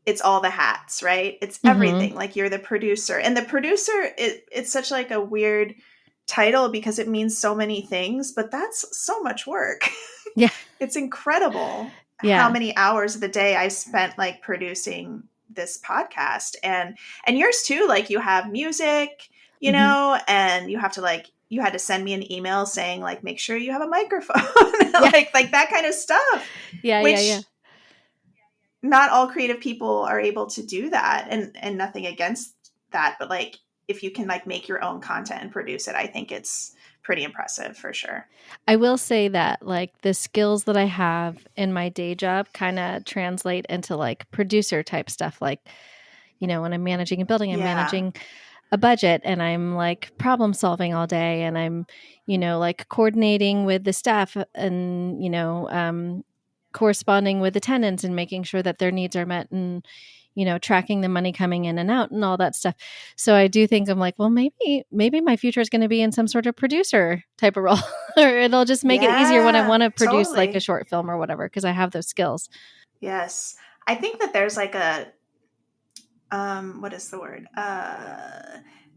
it's all the hats, right? It's everything. Like you're the producer, and the producer, it's such like a weird title because it means so many things, but that's so much work. Yeah. It's incredible how many hours of the day I spent like producing this podcast and yours too. Like you have music, and you have to like, you had to send me an email saying like, make sure you have a microphone, like that kind of stuff. Yeah. Not all creative people are able to do that, and nothing against that. But like, if you can like make your own content and produce it, I think it's pretty impressive for sure. I will say that like the skills that I have in my day job kind of translate into like producer type stuff. Like, when I'm managing a building, I'm managing a budget and I'm like problem solving all day and I'm, like coordinating with the staff and, corresponding with the tenants and making sure that their needs are met and, tracking the money coming in and out and all that stuff. So I do think I'm like, well, maybe my future is going to be in some sort of producer type of role, or it'll just make it easier when I want to produce like a short film or whatever, because I have those skills. Yes. I think that there's like a, what is the word?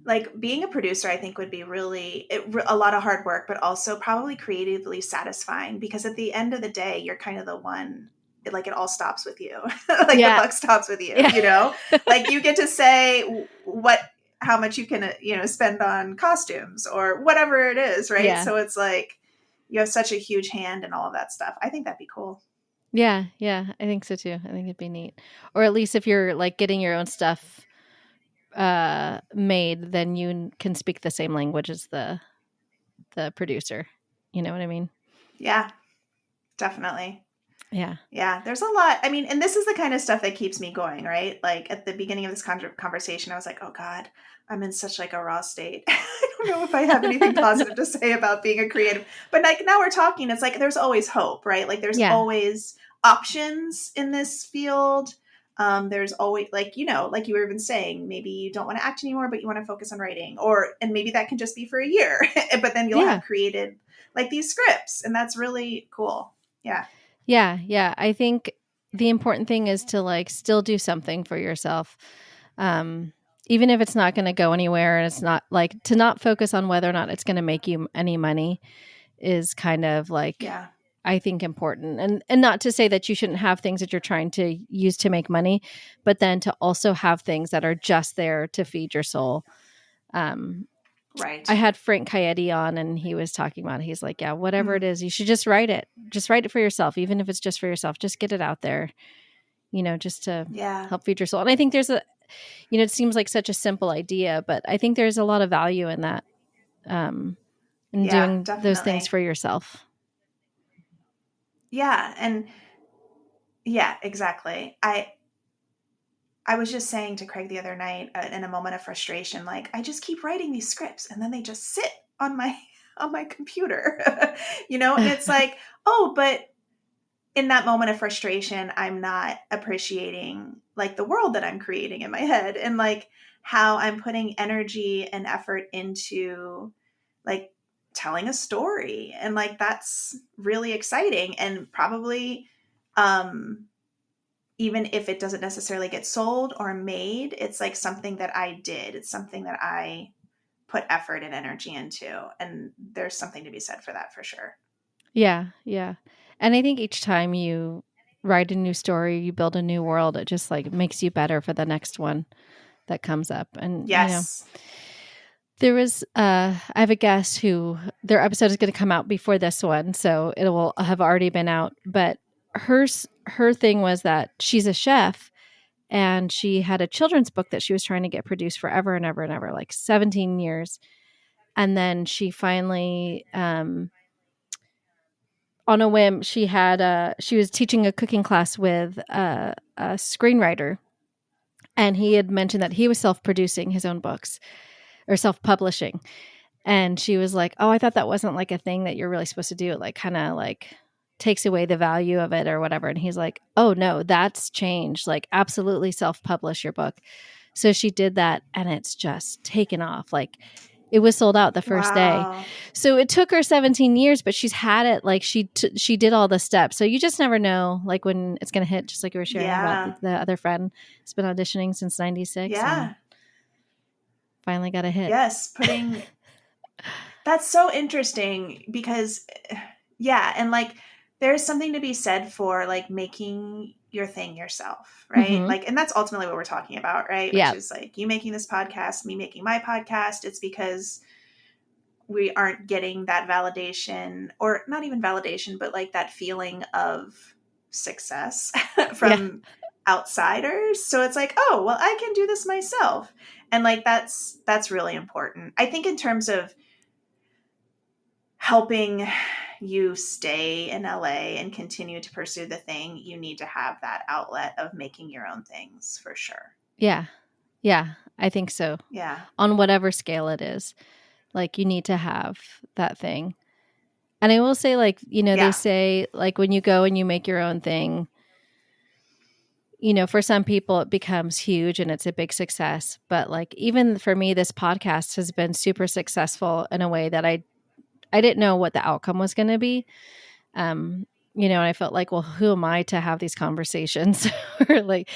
Like being a producer, I think would be really a lot of hard work, but also probably creatively satisfying because at the end of the day, you're kind of the one, like it all stops with you. Like the buck stops with you, like you get to say how much you can, spend on costumes or whatever it is. Right. Yeah. So it's like, you have such a huge hand in all of that stuff. I think that'd be cool. Yeah. I think so too. I think it'd be neat. Or at least if you're like getting your own stuff made, then you can speak the same language as the producer. You know what I mean? Yeah, definitely. Yeah. There's a lot. I mean, and this is the kind of stuff that keeps me going, right? Like at the beginning of this conversation, I was like, oh God, I'm in such like a raw state. I don't know if I have anything positive to say about being a creative, but like now we're talking, it's like, there's always hope, right? Like there's always options in this field. There's always like, like you were even saying, maybe you don't want to act anymore, but you want to focus on writing and maybe that can just be for a year, but then you'll have created like these scripts and that's really cool. Yeah. Yeah. I think the important thing is to like still do something for yourself. Even if it's not going to go anywhere and it's not like to not focus on whether or not it's going to make you any money is kind of like, I think important. And not to say that you shouldn't have things that you're trying to use to make money, but then to also have things that are just there to feed your soul. Right. I had Frank Coyote on and he was talking about, he's like, yeah, whatever it is, you should just write it. Just write it for yourself. Even if it's just for yourself, just get it out there, just to help feed your soul. And I think there's it seems like such a simple idea, but I think there's a lot of value in that, in doing those things for yourself. Yeah. And yeah, exactly. I was just saying to Craig the other night in a moment of frustration, like I just keep writing these scripts and then they just sit on my computer, and it's like, oh, but in that moment of frustration, I'm not appreciating like the world that I'm creating in my head and like how I'm putting energy and effort into like telling a story. And like, that's really exciting and probably, even if it doesn't necessarily get sold or made, it's like something that I did. It's something that I put effort and energy into. And there's something to be said for that for sure. Yeah. And I think each time you write a new story, you build a new world, it just like makes you better for the next one that comes up. And There was, I have a guest who their episode is going to come out before this one, so it will have already been out. But her thing was that she's a chef, and she had a children's book that she was trying to get produced forever and ever and ever, like 17 years. And then she finally, on a whim, she was teaching a cooking class with a screenwriter, and he had mentioned that he was self-producing his own books or self-publishing. And she was like, oh, I thought that wasn't like a thing that you're really supposed to do. It like kind of like takes away the value of it or whatever. And he's like, oh no, that's changed. Like absolutely self-publish your book. So she did that, and it's just taken off. Like it was sold out the first day. So it took her 17 years, but she's had it. Like she did all the steps. So you just never know like when it's going to hit, just like you were sharing about the other friend who's been auditioning since 96. Yeah. Finally got a hit. Yes. That's so interesting because and like there's something to be said for like making your thing yourself, right? Mm-hmm. Like, and that's ultimately what we're talking about, right? Yeah. Which is like you making this podcast, me making my podcast. It's because we aren't getting that validation, or not even validation, but like that feeling of success from outsiders. So it's like, oh, well, I can do this myself. And like, that's really important. I think in terms of helping you stay in LA and continue to pursue the thing, you need to have that outlet of making your own things for sure. Yeah. Yeah. I think so. Yeah. On whatever scale it is, like you need to have that thing. And I will say like, they say like when you go and you make your own thing, for some people it becomes huge and it's a big success. But like, even for me, this podcast has been super successful in a way that I didn't know what the outcome was going to be. And I felt like, well, who am I to have these conversations or like,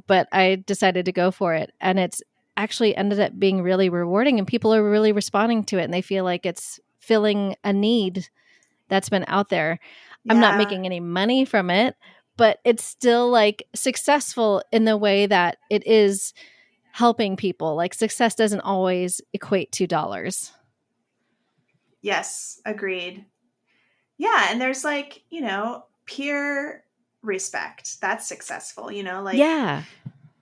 but I decided to go for it, and it's actually ended up being really rewarding, and people are really responding to it, and they feel like it's filling a need that's been out there. I'm not making any money from it, but it's still like successful in the way that it is helping people. Like success doesn't always equate to dollars. Yes, agreed. Yeah, and there's like, peer respect. That's successful, like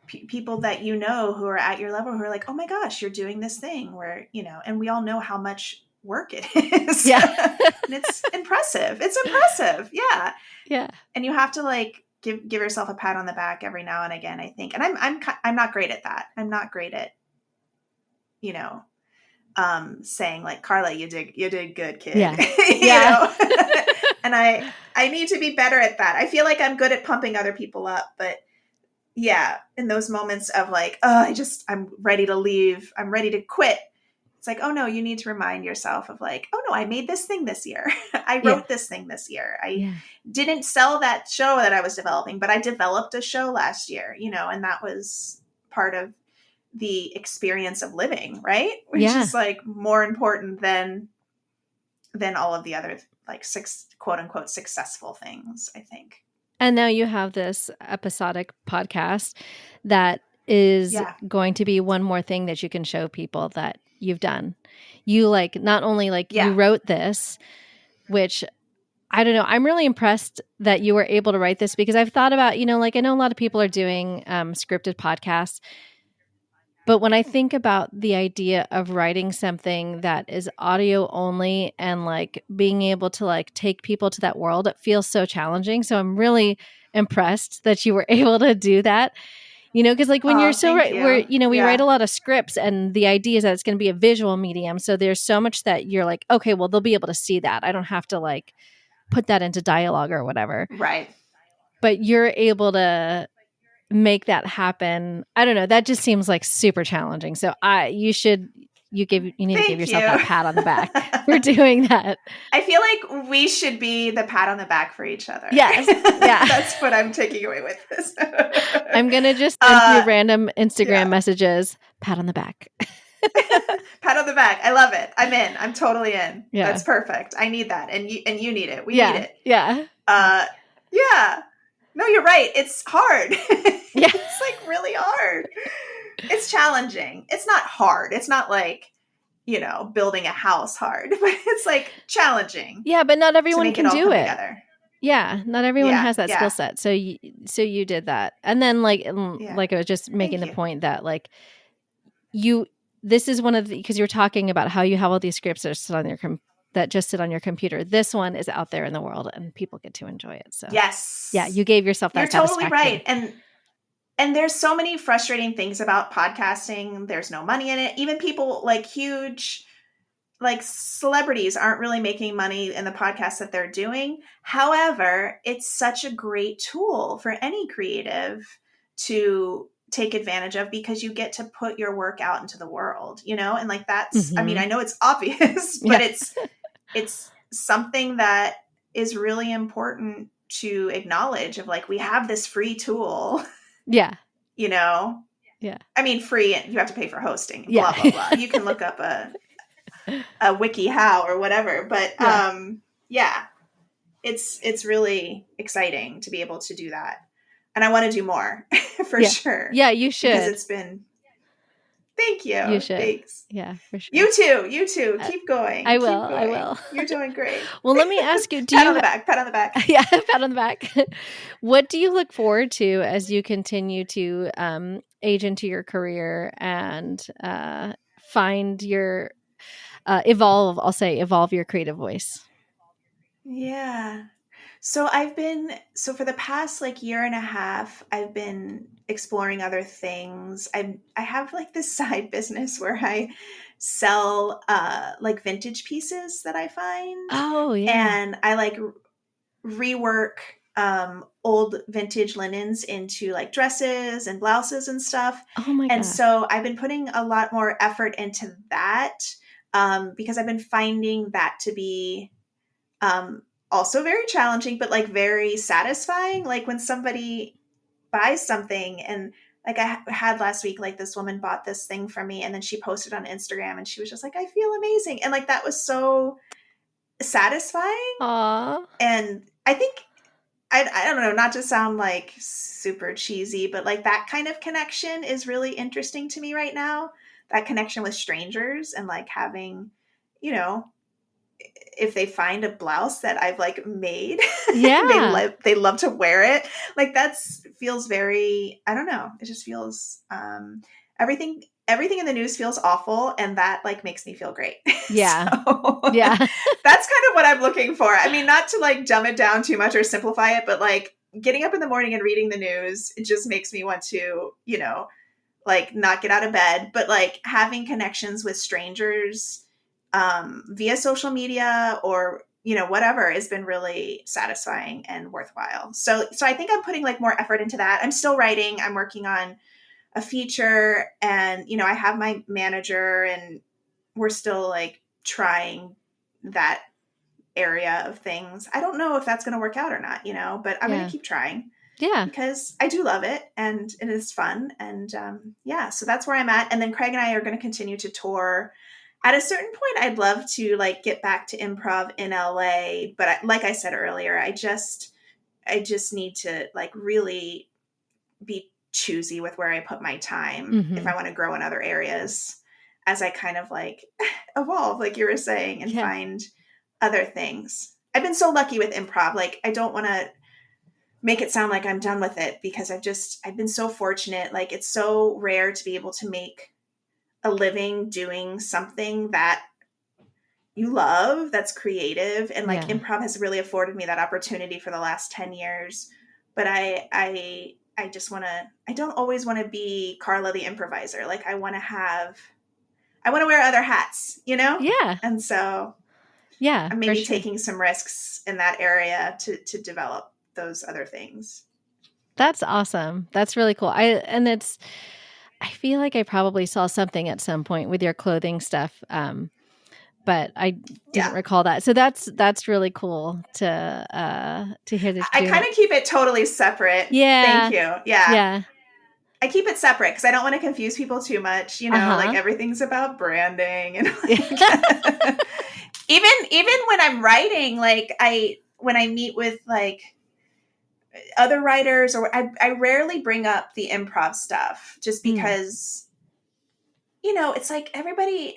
people that who are at your level who are like, oh my gosh, you're doing this thing where, and we all know how much work it is. Yeah. And it's impressive. It's impressive. Yeah. Yeah. And you have to like give yourself a pat on the back every now and again, I think. And I'm not great at that. I'm not great at, saying like, Carla, you did good, kid. Yeah. And I need to be better at that. I feel like I'm good at pumping other people up, but yeah, in those moments of like, oh, I'm ready to leave. I'm ready to quit. It's like, oh no, you need to remind yourself of like, oh no, I made this thing this year. I wrote this thing this year. I didn't sell that show that I was developing, but I developed a show last year, and that was part of the experience of living, right? Which is like more important than all of the other like quote unquote successful things, I think. And now you have this episodic podcast that is going to be one more thing that you can show people that you've done. You like, not only like you wrote this, which I don't know, I'm really impressed that you were able to write this, because I've thought about, like I know a lot of people are doing scripted podcasts. But when I think about the idea of writing something that is audio only and like being able to like take people to that world, it feels so challenging. So I'm really impressed that you were able to do that, because like when you're so we write a lot of scripts, and the idea is that it's going to be a visual medium. So there's so much that you're like, okay, well, they'll be able to see that. I don't have to like put that into dialogue or whatever. Right. But you're able to make that happen. I don't know. That just seems like super challenging. So you need to give yourself that pat on the back for doing that. I feel like we should be the pat on the back for each other. Yes. Yeah. That's what I'm taking away with this. I'm going to just send you random Instagram messages. Pat on the back. Pat on the back. I love it. I'm in. I'm totally in. Yeah. That's perfect. I need that. And you need it. We need it. Yeah. Yeah. No, you're right. It's hard. Yeah. It's like really hard. It's challenging. It's not hard. It's not like, building a house hard, but it's like challenging. Yeah, but not everyone can do it. Together. Yeah, not everyone has that skill set. So you did that. And then like I was just making the point that like this is one of the, because you were talking about how you have all these scripts that just sit on your computer. This one is out there in the world and people get to enjoy it. So yes. Yeah, you gave yourself that satisfaction. You're totally right. And there's so many frustrating things about podcasting. There's no money in it. Even people like huge, like celebrities aren't really making money in the podcasts that they're doing. However, it's such a great tool for any creative to take advantage of, because you get to put your work out into the world, and like that's, I mean, I know it's obvious, but it's something that is really important to acknowledge, of like, we have this free tool. Yeah. Yeah. I mean, free, you have to pay for hosting, blah, blah, blah. You can look up a wiki how or whatever, but it's really exciting to be able to do that. And I want to do more for sure. Yeah, you should. Because it's been, thank you. You should. Thanks. Yeah, for sure. You too. Keep going. I will. You're doing great. Well, let me ask you, pat on the back. Yeah, pat on the back. What do you look forward to as you continue to age into your career and find your, evolve your creative voice? Yeah. So for the past like year and a half, I've been exploring other things. I have like this side business where I sell like vintage pieces that I find. Oh, yeah. And I like rework old vintage linens into like dresses and blouses and stuff. Oh my god. And so I've been putting a lot more effort into that because I've been finding that to be also very challenging, but like very satisfying. Like when somebody buys something, and like I had last week, like this woman bought this thing from me and then she posted on Instagram and she was just like, I feel amazing. And like, that was so satisfying. Aww. And I think, I don't know, not to sound like super cheesy, but like that kind of connection is really interesting to me right now. That connection with strangers and like having, if they find a blouse that I've like made, they love to wear it. Like feels very, I don't know. It just feels, everything in the news feels awful. And that like makes me feel great. Yeah. That's kind of what I'm looking for. I mean, not to like dumb it down too much or simplify it, but like getting up in the morning and reading the news, it just makes me want to, like not get out of bed, but like having connections with strangers via social media or, whatever has been really satisfying and worthwhile. So I think I'm putting like more effort into that. I'm still writing. I'm working on a feature and, I have my manager and we're still like trying that area of things. I don't know if that's going to work out or not, but I'm going to keep trying. Yeah. Because I do love it and it is fun. And so that's where I'm at. And then Craig and I are going to continue to tour. At a certain point, I'd love to like get back to improv in LA. But like I said earlier, I just need to like really be choosy with where I put my time if I want to grow in other areas as I kind of like evolve, like you were saying, and find other things. I've been so lucky with improv. Like, I don't want to make it sound like I'm done with it because I've been so fortunate. Like, it's so rare to be able to make a living doing something that you love, that's creative. And like improv has really afforded me that opportunity for the last 10 years. But I just want to, I don't always want to be Carla the improviser. Like I want to wear other hats, Yeah. And so I'm maybe taking some risks in that area to develop those other things. That's awesome. That's really cool. I feel like I probably saw something at some point with your clothing stuff, but I didn't recall that. So that's really cool to hear this. I kind of keep it totally separate. Yeah. Thank you. Yeah. I keep it separate because I don't want to confuse people too much. Like everything's about branding and like, even when I'm writing, like when I meet with like other writers, or I rarely bring up the improv stuff just because, it's like everybody,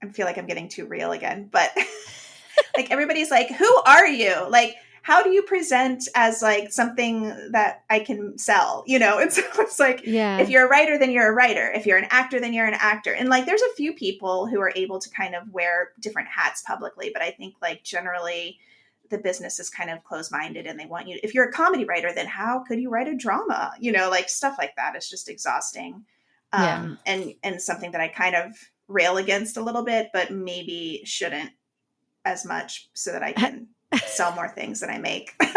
I feel like I'm getting too real again, but like everybody's like, who are you? Like, how do you present as like something that I can sell, you know? And so it's like, if you're a writer, then you're a writer. If you're an actor, then you're an actor. And like, there's a few people who are able to kind of wear different hats publicly, but I think like generally the business is kind of closed-minded and they want you, if you're a comedy writer, then how could you write a drama? You know, like stuff like that is just exhausting. And something that I kind of rail against a little bit, but maybe shouldn't as much so that I can sell more things than I make. But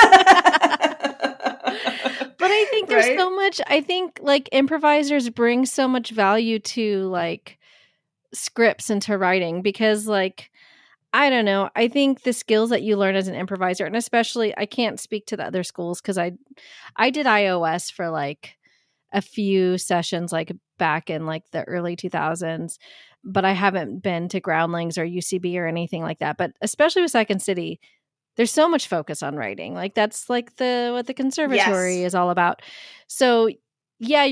I think there's so much, I think like improvisers bring so much value to like scripts and to writing because like, I don't know. I think the skills that you learn as an improviser, and especially I can't speak to the other schools because I did iOS for like a few sessions like back in like the early 2000s, but I haven't been to Groundlings or UCB or anything like that. But especially with Second City, there's so much focus on writing. Like that's like what the conservatory is all about. So yeah,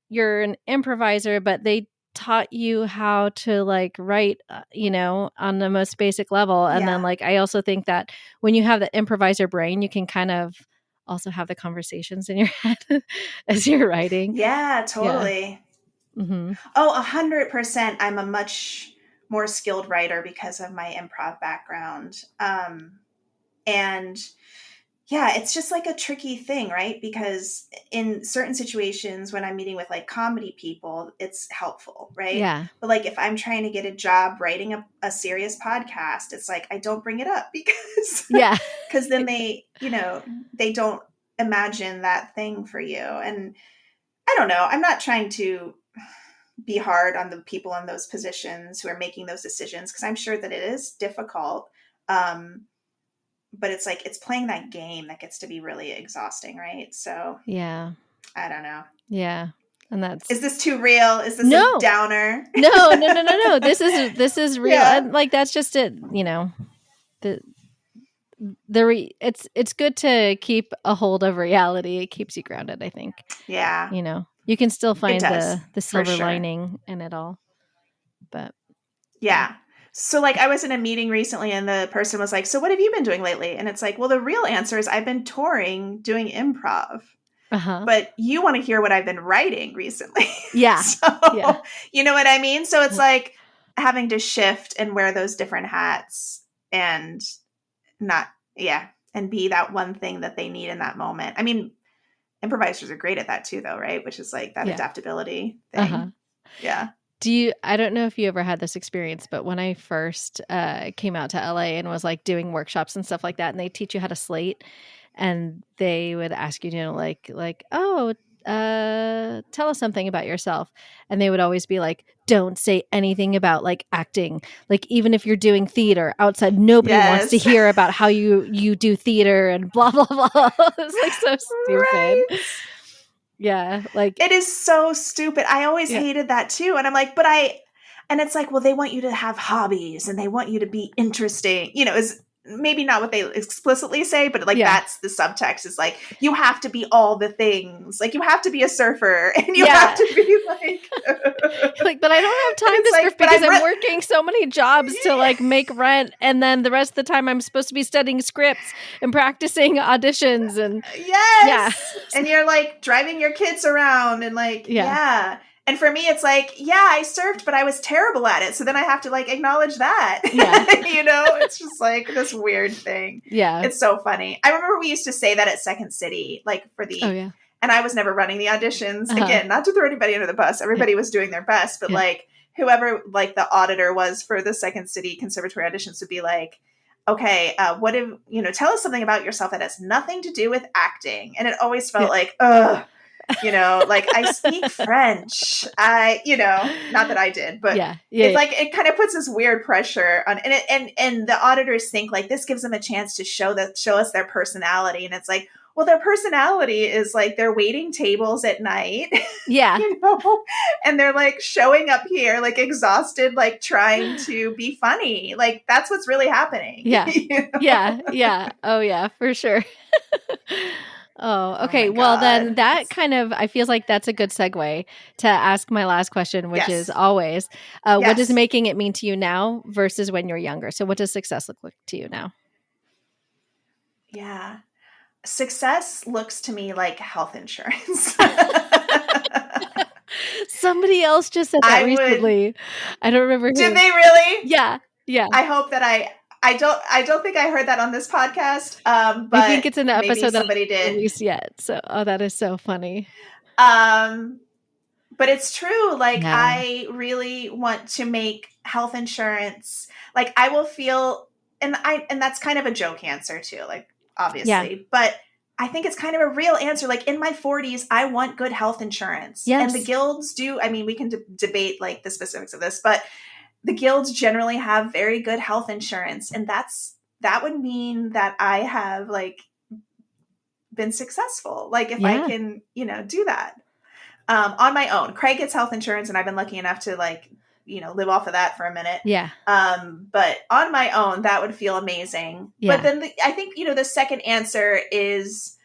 you're an improviser, but they taught you how to like write, you know, on the most basic level. And then like, I also think that when you have the improviser brain, you can kind of also have the conversations in your head as you're writing. Yeah, totally. Yeah. Mm-hmm. Oh, 100%. I'm a much more skilled writer because of my improv background. And yeah, it's just like a tricky thing, right? Because in certain situations when I'm meeting with like comedy people, it's helpful, right? Yeah. But like if I'm trying to get a job writing a serious podcast, it's like I don't bring it up because then they, you know, they don't imagine that thing for you. And I don't know, I'm not trying to be hard on the people in those positions who are making those decisions because I'm sure that it is difficult. But it's like, it's playing that game that gets to be really exhausting, right? So yeah, I don't know. Yeah. And is this too real? Is this a downer? No. This is real. Yeah. And like, that's just it, you know, it's good to keep a hold of reality. It keeps you grounded, I think. Yeah. You know, you can still find the silver lining in it all, but yeah. So like I was in a meeting recently and the person was like, so what have you been doing lately? And it's like, well, the real answer is I've been touring doing improv, but you want to hear what I've been writing recently. Yeah. You know what I mean? So it's like having to shift and wear those different hats and and be that one thing that they need in that moment. I mean, improvisers are great at that too though, right? Which is like that adaptability thing. Yeah. I don't know if you ever had this experience, but when I first came out to LA and was like doing workshops and stuff like that, and they teach you how to slate and they would ask you, you know, like, oh, tell us something about yourself. And they would always be like, don't say anything about like acting. Like, even if you're doing theater outside, nobody wants to hear about how you do theater and blah, blah, blah. It's like so stupid. Right. Yeah, like it is so stupid. I always hated that too. And I'm like, and it's like, well, they want you to have hobbies and they want you to be interesting, you know, is maybe not what they explicitly say, but like that's the subtext is like, you have to be all the things. Like you have to be a surfer and you have to be like, but I don't have time to surf because I'm working so many jobs to like make rent. And then the rest of the time I'm supposed to be studying scripts and practicing auditions and and you're like driving your kids around and like, And for me, it's like, I surfed, but I was terrible at it. So then I have to like acknowledge that, you know, it's just like this weird thing. Yeah. It's so funny. I remember we used to say that at Second City, like for the, and I was never running the auditions. Again, not to throw anybody under the bus. Everybody was doing their best, but like whoever like the auditor was for the Second City Conservatory auditions would be like, okay, tell us something about yourself that has nothing to do with acting. And it always felt like, ugh. You know, like I speak French. Not that I did, but it's like it kind of puts this weird pressure on, and the auditors think like this gives them a chance to show us their personality, and it's like, well, their personality is like they're waiting tables at night, you know, and they're like showing up here like exhausted, like trying to be funny, like that's what's really happening. Yeah, you know? Yeah. Oh yeah, for sure. Oh, okay. my Well, then God. that kind of, I feel like that's a good segue to ask my last question, which is Yes. always, what does Yes. making it mean to you now versus when you're younger? So what does success look like to you now? Yeah. Success looks to me like health insurance. Somebody else just said that I would. recently. I don't remember Did who. they really? Yeah. Yeah. I hope that I don't think I heard that on this podcast. I But think it's an maybe episode that somebody hasn't did. released yet. So, oh, that is so funny. But it's true. Like, Yeah. I really want to make health insurance. Like, I will feel, and that's kind of a joke answer too, like, obviously, but I think it's kind of a real answer. Like, in my 40s, I want good health insurance. Yes. And the guilds do. I mean, we can debate like the specifics of this, but the guilds generally have very good health insurance. And that would mean that I have like been successful. Like, if I can, do that. On my own. Craig gets health insurance, and I've been lucky enough to live off of that for a minute. Yeah. But on my own, that would feel amazing. Yeah. But then I think, the second answer is,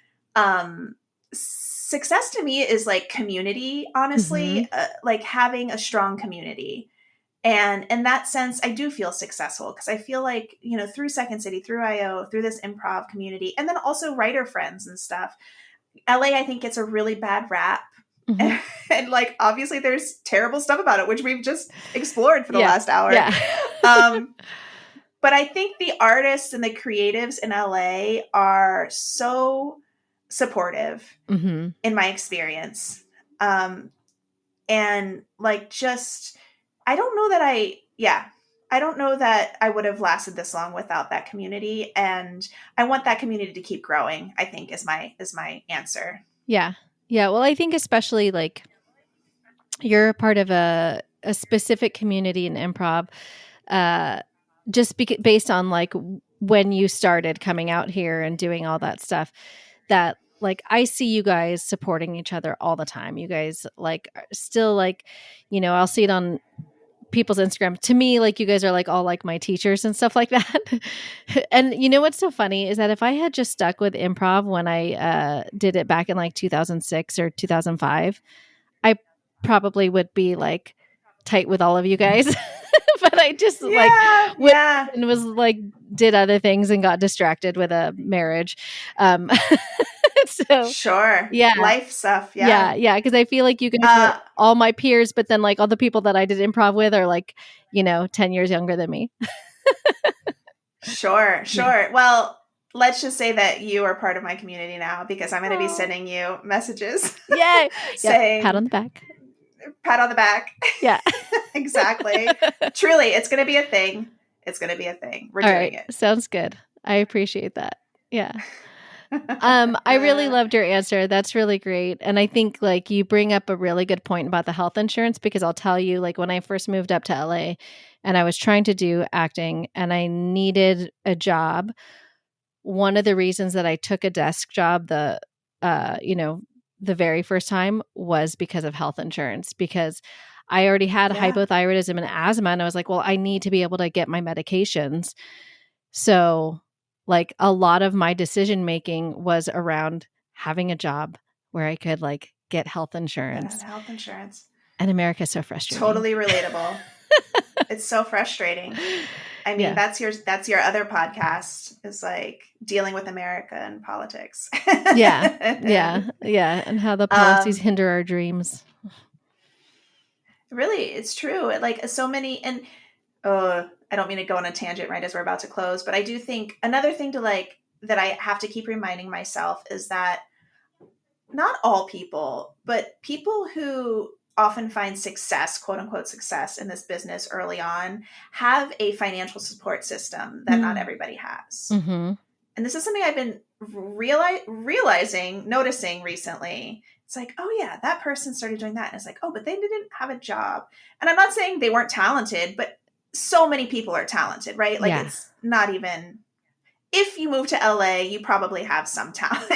success to me is like community, honestly, like having a strong community. And in that sense, I do feel successful because I feel like, through Second City, through IO, through this improv community, and then also writer friends and stuff. LA, I think, gets a really bad rap. Mm-hmm. And like, obviously there's terrible stuff about it, which we've just explored for the last hour. Yeah. But I think the artists and the creatives in LA are so supportive in my experience. And like, just, I don't know that I would have lasted this long without that community. And I want that community to keep growing, I think is my answer. Yeah. Yeah. Well, I think especially like you're a part of a specific community in improv, just based on like when you started coming out here and doing all that stuff, that like I see you guys supporting each other all the time. You guys like still like, I'll see it on people's Instagram. To me, like you guys are like all like my teachers and stuff like that. And what's so funny is that if I had just stuck with improv when I did it back in like 2006 or 2005, I probably would be like tight with all of you guys. But I just and was like did other things and got distracted with a marriage. So sure. Yeah. Life stuff. Yeah. Because I feel like you guys are all my peers, but then like all the people that I did improv with are like, 10 years younger than me. Sure. Yeah. Well, let's just say that you are part of my community now because I'm going to be sending you messages. Yay. saying pat on the back. Pat on the back. Yeah. Exactly. Truly, it's going to be a thing. We're all doing it. Sounds good. I appreciate that. Yeah. I really loved your answer. That's really great. And I think like you bring up a really good point about the health insurance, because I'll tell you, like when I first moved up to LA and I was trying to do acting and I needed a job, one of the reasons that I took a desk job the very first time was because of health insurance, because I already had hypothyroidism and asthma. And I was like, well, I need to be able to get my medications. So like a lot of my decision making was around having a job where I could like get health insurance. And America's so frustrating. Totally relatable. It's so frustrating. I mean, that's your other podcast is like dealing with America and politics. Yeah. And how the policies hinder our dreams. Really, it's true. Like so many, and I don't mean to go on a tangent right as we're about to close, but I do think another thing to like that I have to keep reminding myself is that not all people, but people who often find success, quote unquote success in this business early on, have a financial support system that not everybody has. Mm-hmm. And this is something I've been noticing recently. It's like, oh yeah, that person started doing that. And it's like, oh, but they didn't have a job. And I'm not saying they weren't talented, but so many people are talented, right? Like it's not even, if you move to LA, you probably have some talent,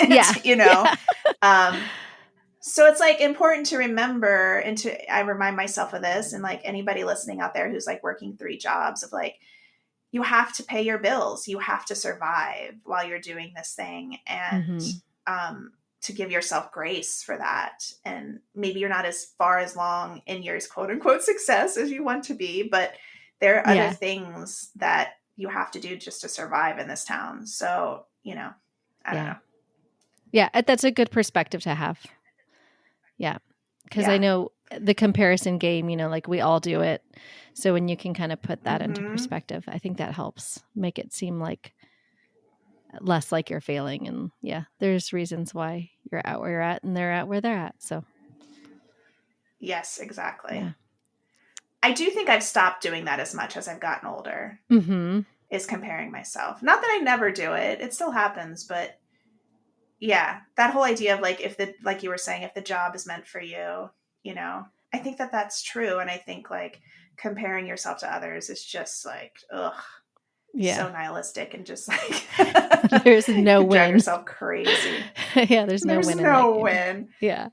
So it's like important to remember, and I remind myself of this, and like anybody listening out there who's like working 3 jobs, of like, you have to pay your bills. You have to survive while you're doing this thing. And to give yourself grace for that. And maybe you're not as far as long in your quote unquote success as you want to be, but there are other things that you have to do just to survive in this town. So, I don't know. Yeah. That's a good perspective to have. Yeah. Because I know the comparison game, like we all do it. So when you can kind of put that into perspective, I think that helps make it seem like less like you're failing. And there's reasons why you're at where you're at and they're at where they're at. So yes, exactly. Yeah. I do think I've stopped doing that as much as I've gotten older, is comparing myself. Not that I never do it. It still happens, but yeah, that whole idea of like, like you were saying, if the job is meant for you, I think that that's true. And I think like comparing yourself to others is just like, so nihilistic and just like, there's no win. Drive yourself crazy. There's no win. Yeah.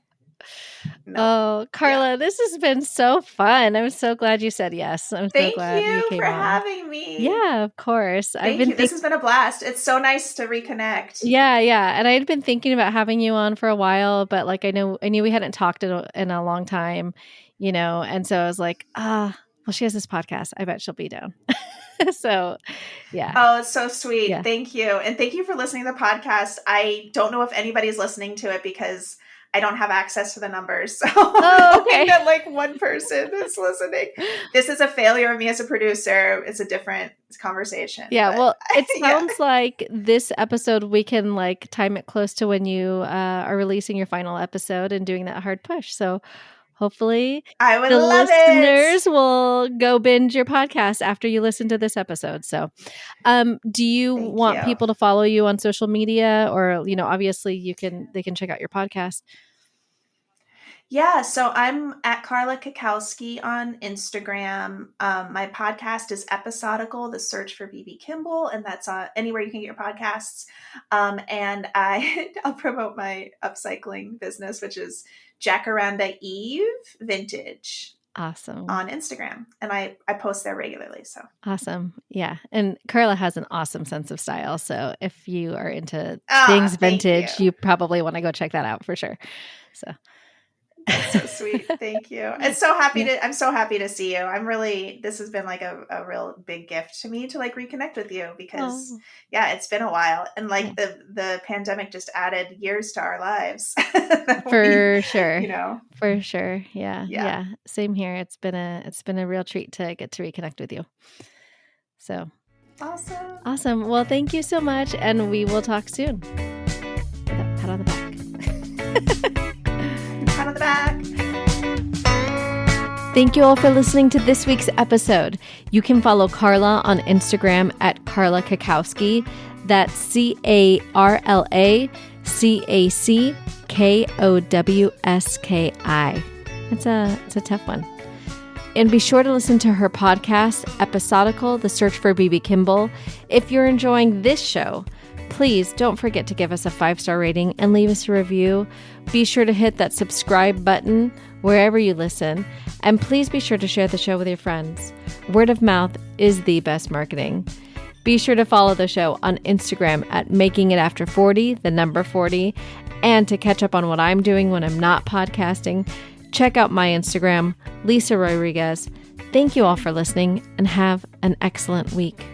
No. Oh, Carla, this has been so fun. I'm so glad you said yes. I'm so glad you came for on. having me. Yeah, of course. This has been a blast. It's so nice to reconnect. Yeah. And I had been thinking about having you on for a while, but like I knew we hadn't talked in a long time, and so I was like, well, she has this podcast. I bet she'll be down. So, yeah. Oh, it's so sweet. Yeah. Thank you. And thank you for listening to the podcast. I don't know if anybody's listening to it because I don't have access to the numbers. So okay. that like one person is listening. This is a failure of me as a producer. It's a different conversation. Yeah. Well, it sounds like this episode, we can like time it close to when you are releasing your final episode and doing that hard push. So hopefully the listeners will go binge your podcast after you listen to this episode. So do you want people to follow you on social media or, obviously they can check out your podcast? Yeah. So I'm at Carla Cackowski on Instagram. My podcast is Episodical, the search for BB Kimball. And that's anywhere you can get your podcasts. And I'll promote my upcycling business, which is Jacaranda Eve Vintage. Awesome. On Instagram. And I post there regularly. So awesome. Yeah. And Carla has an awesome sense of style. So if you are into things vintage, you probably want to go check that out for sure. So that's so sweet. Thank you. I'm so happy to see you. This has been like a real big gift to me to like reconnect with you because it's been a while. And like the pandemic just added years to our lives. For sure. For sure. Yeah. Same here. It's been a real treat to get to reconnect with you. So awesome. Well, thank you so much. And we will talk soon. With a pat on the back. Pat on the back. Thank you all for listening to this week's episode. You can follow Carla on Instagram at Carla Cackowski. That's CarlaCackowski. It's a tough one. And be sure to listen to her podcast, Episodical, the search for BB Kimball. If you're enjoying this show, please don't forget to give us a 5-star rating and leave us a review. Be sure to hit that subscribe button wherever you listen. And please be sure to share the show with your friends. Word of mouth is the best marketing. Be sure to follow the show on Instagram at makingitafter40, the number 40. And to catch up on what I'm doing when I'm not podcasting, check out my Instagram, Lisa Rodriguez. Thank you all for listening and have an excellent week.